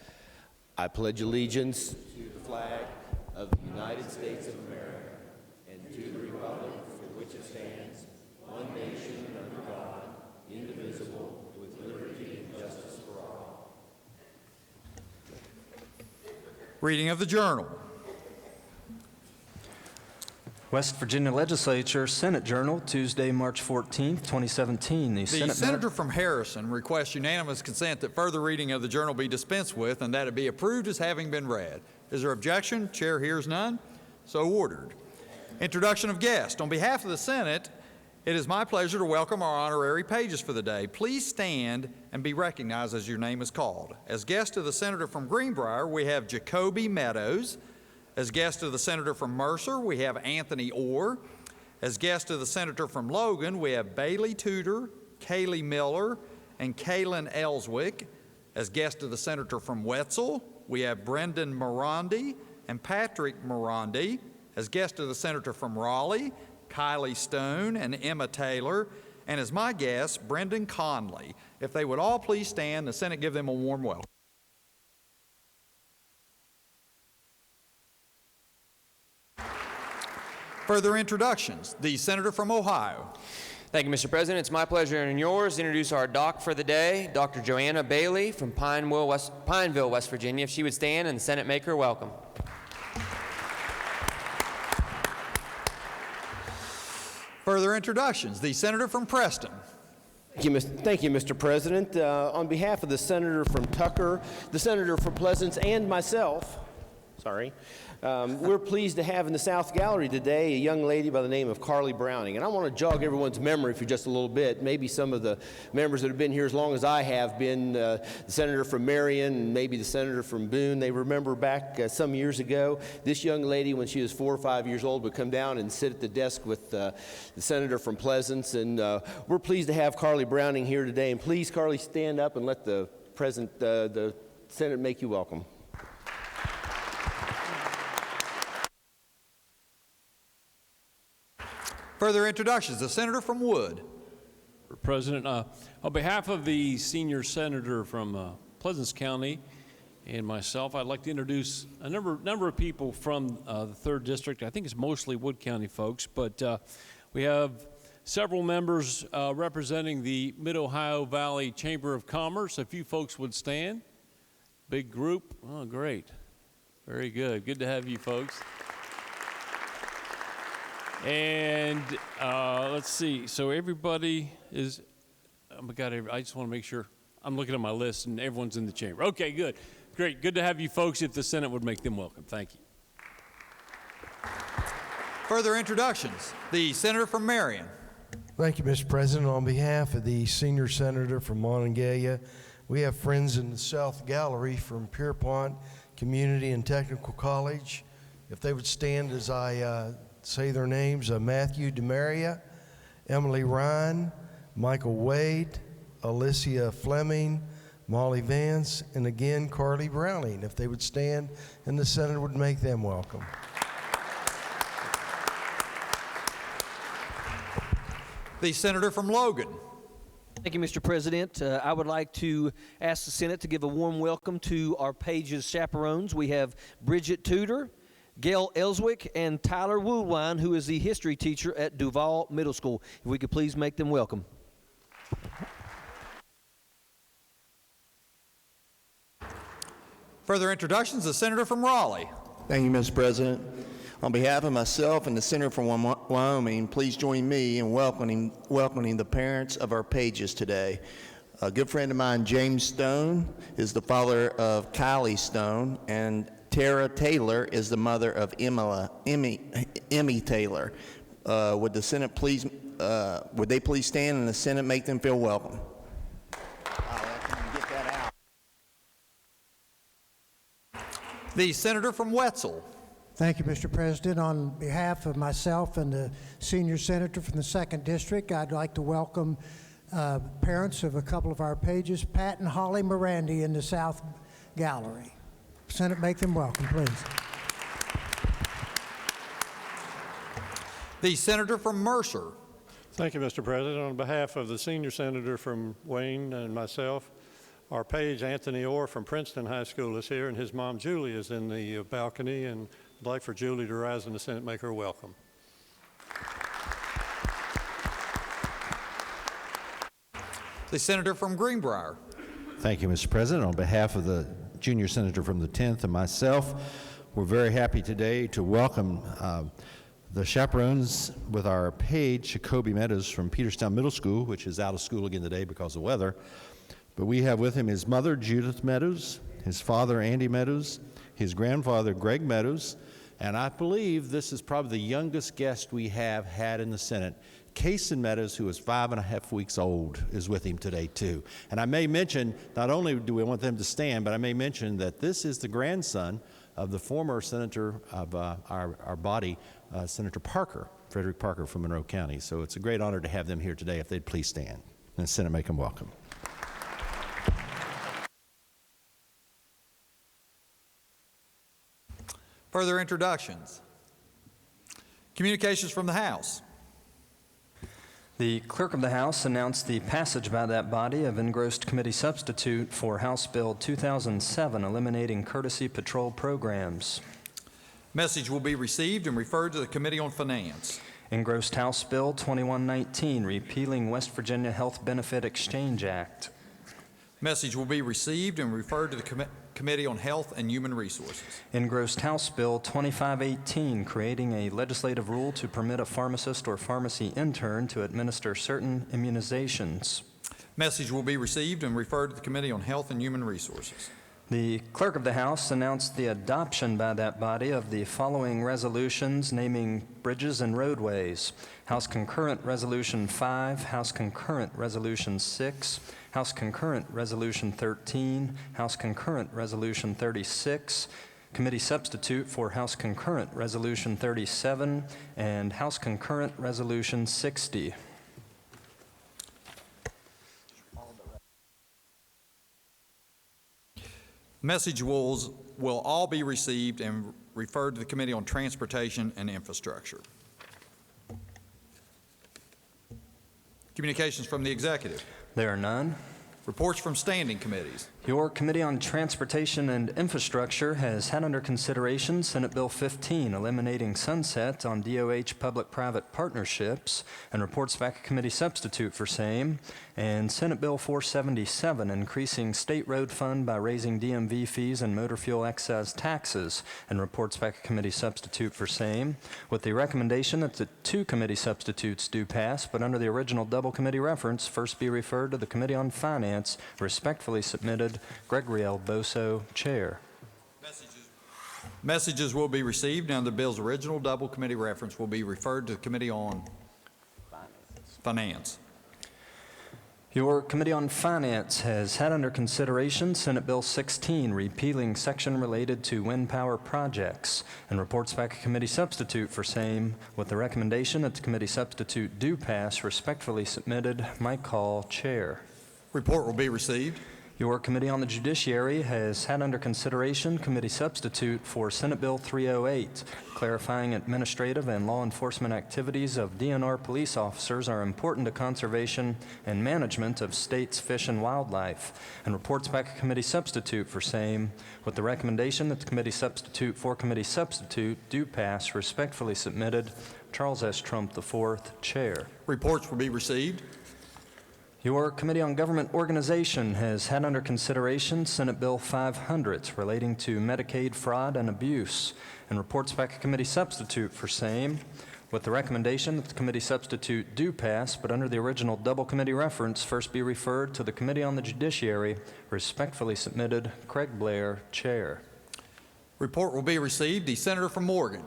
I pledge allegiance to the flag of the United States of America and to the republic for which it stands, one nation under God, indivisible, with liberty and justice for all. Reading of the Journal. West Virginia Legislature Senate Journal, Tuesday, March 14, 2017. The Senator from Harrison requests unanimous consent that further reading of the Journal be dispensed with and that it be approved as having been read. Is there objection? Chair hears none. So ordered. Introduction of guests. On behalf of the Senate, it is my pleasure to welcome our honorary pages for the day. Please stand and be recognized as your name is called. As guest of the Senator from Greenbrier, we have Jacoby Meadows. As guest of the Senator from Mercer, we have Anthony Orr. As guest of the Senator from Logan, we have Bailey Tudor, Kaylee Miller, and Kaylin Ellswick. As guest of the Senator from Wetzel, we have Brendan Morandi and Patrick Morandi. As guest of the Senator from Raleigh, Kylie Stone and Emma Taylor. And as my guest, Brendan Conley. If they would all please stand, the Senate give them a warm welcome. Further introductions. The Senator from Ohio. Thank you, Mr. President. It's my pleasure and yours to introduce our doc for the day, Dr. Joanna Bailey from Pineville, West Virginia. If she would stand and the Senate make her welcome. Further introductions. The Senator from Preston. Thank you, Mr. President. On behalf of the Senator from Tucker, the Senator from Pleasance, and myself, we're pleased to have in the South Gallery today a young lady by the name of Carly Browning. And I want to jog everyone's memory for just a little bit. Maybe some of the members that have been here as long as I have been, the Senator from Marion and maybe the Senator from Boone, they remember back some years ago, this young lady, when she was 4 or 5 years old, would come down and sit at the desk with the Senator from Pleasance. And we're pleased to have Carly Browning here today. And please, Carly, stand up and let the Senate make you welcome. Further introductions. The Senator from Wood. President, on behalf of the senior senator from Pleasance County and myself, I'd like to introduce a number of people from the 3rd District. I think it's mostly Wood County folks, but we have several members representing the Mid-Ohio Valley Chamber of Commerce. A few folks would stand. Big group. Oh, great. Very good. Good to have you folks. And let's see. So everybody is, oh my God, I just want to make sure I'm looking at my list and everyone's in the chamber. Okay, good. Great. Good to have you folks. If the Senate would make them welcome. Thank you. Further introductions. The Senator from Marion. Thank you, Mr. President. On behalf of the senior senator from Monongalia, we have friends in the South Gallery from Pierpont Community and Technical College. If they would stand as I say their names, Matthew DeMaria, Emily Ryan, Michael Wade, Alicia Fleming, Molly Vance, and again, Carly Browning. If they would stand and the Senate would make them welcome. The Senator from Logan. Thank you, Mr. President. I would like to ask the Senate to give a warm welcome to our page's chaperones. We have Bridget Tudor, Gail Ellswick, and Tyler Woodwine, who is the history teacher at Duval Middle School. If we could please make them welcome. Further introductions, the Senator from Raleigh. Thank you, Mr. President. On behalf of myself and the Senator from Wyoming, please join me in welcoming the parents of our pages today. A good friend of mine, James Stone, is the father of Kylie Stone, and Tara Taylor is the mother of Emmy Taylor. Would the Senate please, would they please stand and the Senate make them feel welcome? Get that out. The senator from Wetzel. Thank you, Mr. President. On behalf of myself and the senior senator from the 2nd District, I'd like to welcome parents of a couple of our pages, Pat and Holly Morandi in the South Gallery. Senate, make them welcome, please. The senator from Mercer. Thank you, Mr. President. On behalf of the senior senator from Wayne and myself, our page, Anthony Orr from Princeton High School, is here, and his mom, Julie, is in the balcony, and I'd like for Julie to rise in the Senate, make her welcome. The senator from Greenbrier. Thank you, Mr. President. On behalf of the junior senator from the 10th and myself, we're very happy today to welcome the chaperones with our page, Jacoby Meadows from Peterstown Middle School, which is out of school again today because of weather. But we have with him his mother, Judith Meadows, his father, Andy Meadows, his grandfather, Greg Meadows, and I believe this is probably the youngest guest we have had in the Senate. Kason Meadows, who is 5.5 weeks old, is with him today, too. And I may mention, not only do we want them to stand, but I may mention that this is the grandson of the former senator of our body, Senator Parker, Frederick Parker from Monroe County. So it's a great honor to have them here today. If they'd please stand. And the Senate make them welcome. Further introductions. Communications from the House. The Clerk of the House announced the passage by that body of engrossed committee substitute for House Bill 2007, eliminating courtesy patrol programs. Message will be received and referred to the Committee on Finance. Engrossed House Bill 2119, repealing West Virginia Health Benefit Exchange Act. Message will be received and referred to the Committee on Health and Human Resources. Engrossed House Bill 2518, creating a legislative rule to permit a pharmacist or pharmacy intern to administer certain immunizations. Message will be received and referred to the Committee on Health and Human Resources. The Clerk of the House announced the adoption by that body of the following resolutions naming bridges and roadways: House Concurrent Resolution 5, House Concurrent Resolution 6, House Concurrent Resolution 13, House Concurrent Resolution 36, Committee Substitute for House Concurrent Resolution 37, and House Concurrent Resolution 60. Message will all be received and referred to the Committee on Transportation and Infrastructure. Communications from the Executive. There are none. Reports from standing committees. Your Committee on Transportation and Infrastructure has had under consideration Senate Bill 15, eliminating sunset on DOH public-private partnerships, and reports back a committee substitute for same, and Senate Bill 477, increasing state road fund by raising DMV fees and motor fuel excise taxes, and reports back a committee substitute for same, with the recommendation that the two committee substitutes do pass, but under the original double committee reference, first be referred to the Committee on Finance. Respectfully submitted, Gregory L. Boso, Chair. Messages will be received, and the bill's original double committee reference will be referred to the Committee on Finance. Your Committee on Finance has had under consideration Senate Bill 16, repealing section related to wind power projects, and reports back a committee substitute for same, with the recommendation that the committee substitute do pass. Respectfully submitted, Mike Hall, Chair. Report will be received. Your Committee on the Judiciary has had under consideration committee substitute for Senate Bill 308, clarifying administrative and law enforcement activities of DNR police officers are important to conservation and management of state's fish and wildlife, and reports back a committee substitute for same, with the recommendation that the committee substitute for committee substitute do pass. Respectfully submitted, Charles S. Trump IV, Chair. Reports will be received. Your Committee on Government Organization has had under consideration Senate Bill 500 relating to Medicaid fraud and abuse, and reports back a committee substitute for same, with the recommendation that the committee substitute do pass, but under the original double committee reference, first be referred to the Committee on the Judiciary. Respectfully submitted, Craig Blair, Chair. Report will be received. The senator from Morgan.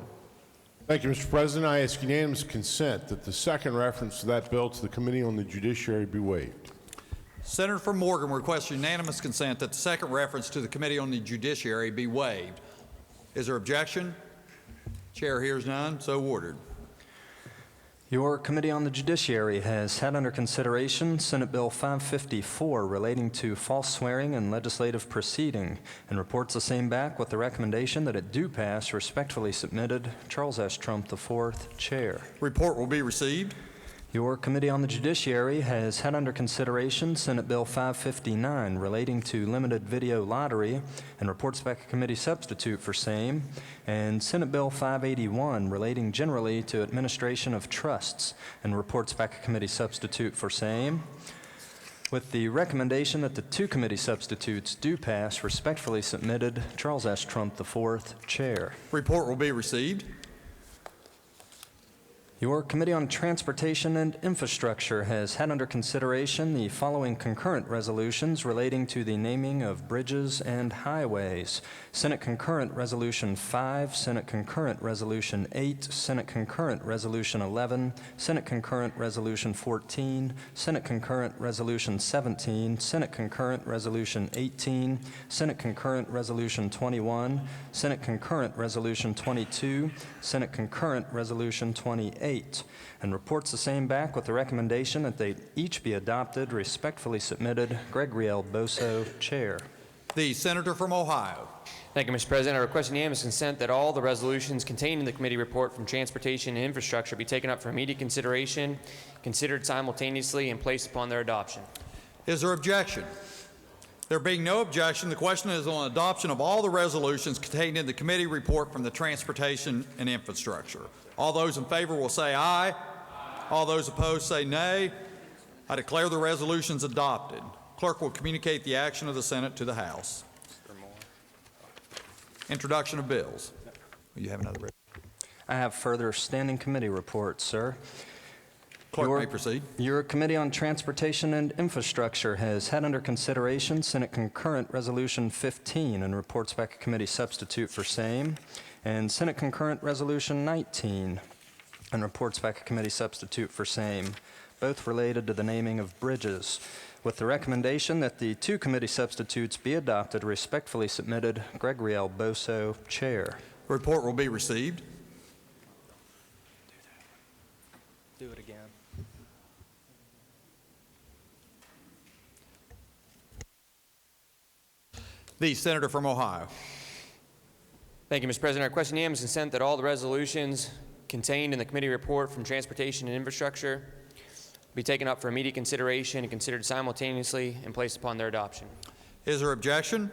Thank you, Mr. President. I ask unanimous consent that the second reference to that bill to the Committee on the Judiciary be waived. Senator from Morgan requests unanimous consent that the second reference to the Committee on the Judiciary be waived. Is there objection? Chair hears none. So ordered. Your Committee on the Judiciary has had under consideration Senate Bill 554 relating to false swearing in legislative proceeding and reports the same back with the recommendation that it do pass. Respectfully submitted, Charles S. Trump IV, Chair. Report will be received. Your Committee on the Judiciary has had under consideration Senate Bill 559 relating to limited video lottery and reports back a committee substitute for same, and Senate Bill 581 relating generally to administration of trusts and reports back a committee substitute for same. With the recommendation that the two committee substitutes do pass, respectfully submitted, Charles S. Trump IV, Chair. Report will be received. Your Committee on Transportation and Infrastructure has had under consideration the following concurrent resolutions relating to the naming of bridges and highways. Senate Concurrent Resolution 5, Senate Concurrent Resolution 8, Senate Concurrent Resolution 11, Senate Concurrent Resolution 14, Senate Concurrent Resolution 17, Senate Concurrent Resolution 18, Senate Concurrent Resolution 21, Senate Concurrent Resolution 22, Senate Concurrent Resolution 28, and reports the same back with the recommendation that they each be adopted. Respectfully submitted, Gregory L. Boso, Chair. The senator from Ohio. Thank you, Mr. President. I request unanimous consent that all the resolutions contained in the committee report from Transportation and Infrastructure be taken up for immediate consideration, considered simultaneously, and placed upon their adoption. Is there objection? There being no objection, the question is on adoption of all the resolutions contained in the committee report from the Transportation and Infrastructure. All those in favor will say aye. All those opposed say nay. I declare the resolutions adopted. Clerk will communicate the action of the Senate to the House. Introduction of bills. You have another. I have further standing committee reports, sir. Clerk may proceed. Your Committee on Transportation and Infrastructure has had under consideration Senate Concurrent Resolution 15 and reports back a committee substitute for same, and Senate Concurrent Resolution 19 and reports back a committee substitute for same, both related to the naming of bridges. With the recommendation that the two committee substitutes be adopted, respectfully submitted, Gregory L. Boso, Chair. Report will be received. Do it again. The senator from Ohio. Thank you, Mr. President. I request unanimous consent that all the resolutions contained in the committee report from Transportation and Infrastructure be taken up for immediate consideration and considered simultaneously and placed upon their adoption. Is there objection?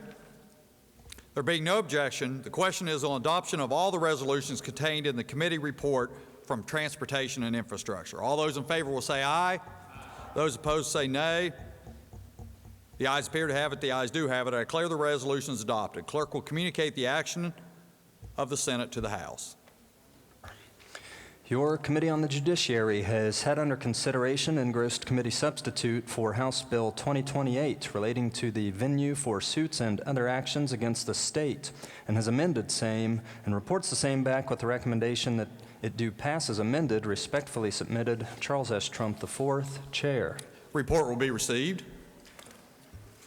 There being no objection, the question is on adoption of all the resolutions contained in the committee report from Transportation and Infrastructure. All those in favor will say aye. Those opposed say nay. The ayes appear to have it. The ayes do have it. I declare the resolutions adopted. Clerk will communicate the action of the Senate to the House. Your Committee on the Judiciary has had under consideration engrossed committee substitute for House Bill 2028 relating to the venue for suits and other actions against the state, and has amended same and reports the same back with the recommendation that it do pass as amended. Respectfully submitted, Charles S. Trump IV, Chair. Report will be received.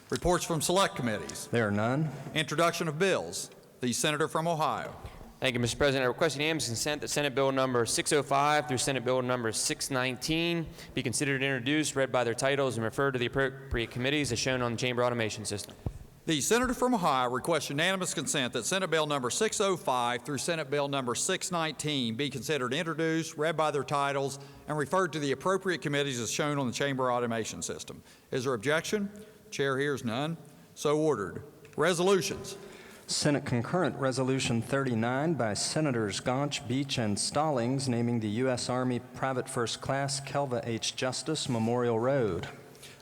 Reports from select committees. There are none. Introduction of bills. The senator from Ohio. Thank you, Mr. President. I request unanimous consent that Senate Bill number 605 through Senate Bill number 619 be considered and introduced, read by their titles, and referred to the appropriate committees as shown on the chamber automation system. The senator from Ohio requests unanimous consent that Senate Bill number 605 through Senate Bill number 619 be considered introduced, read by their titles, and referred to the appropriate committees as shown on the chamber automation system. Is there objection? Chair hears none. So ordered. Resolutions. Senate Concurrent Resolution 39 by Senators Gaunch, Beach, and Stallings naming the U.S. Army Private First Class Kelva H. Justice Memorial Road.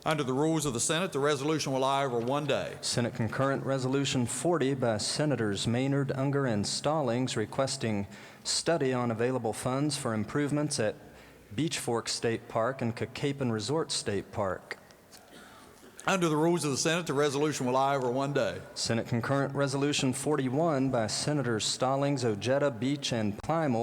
Under the rules of the Senate, the resolution will lie over one day. Senate Concurrent Resolution 40 by Senators Maynard, Unger, and Stallings requesting study on available funds for improvements at Beach Fork State Park and Cacapen Resort State Park. Under the rules of the Senate, the resolution will lie over one day. Senate Concurrent Resolution 41 by Senators Stallings, Ojeda, Beach, and Plymouth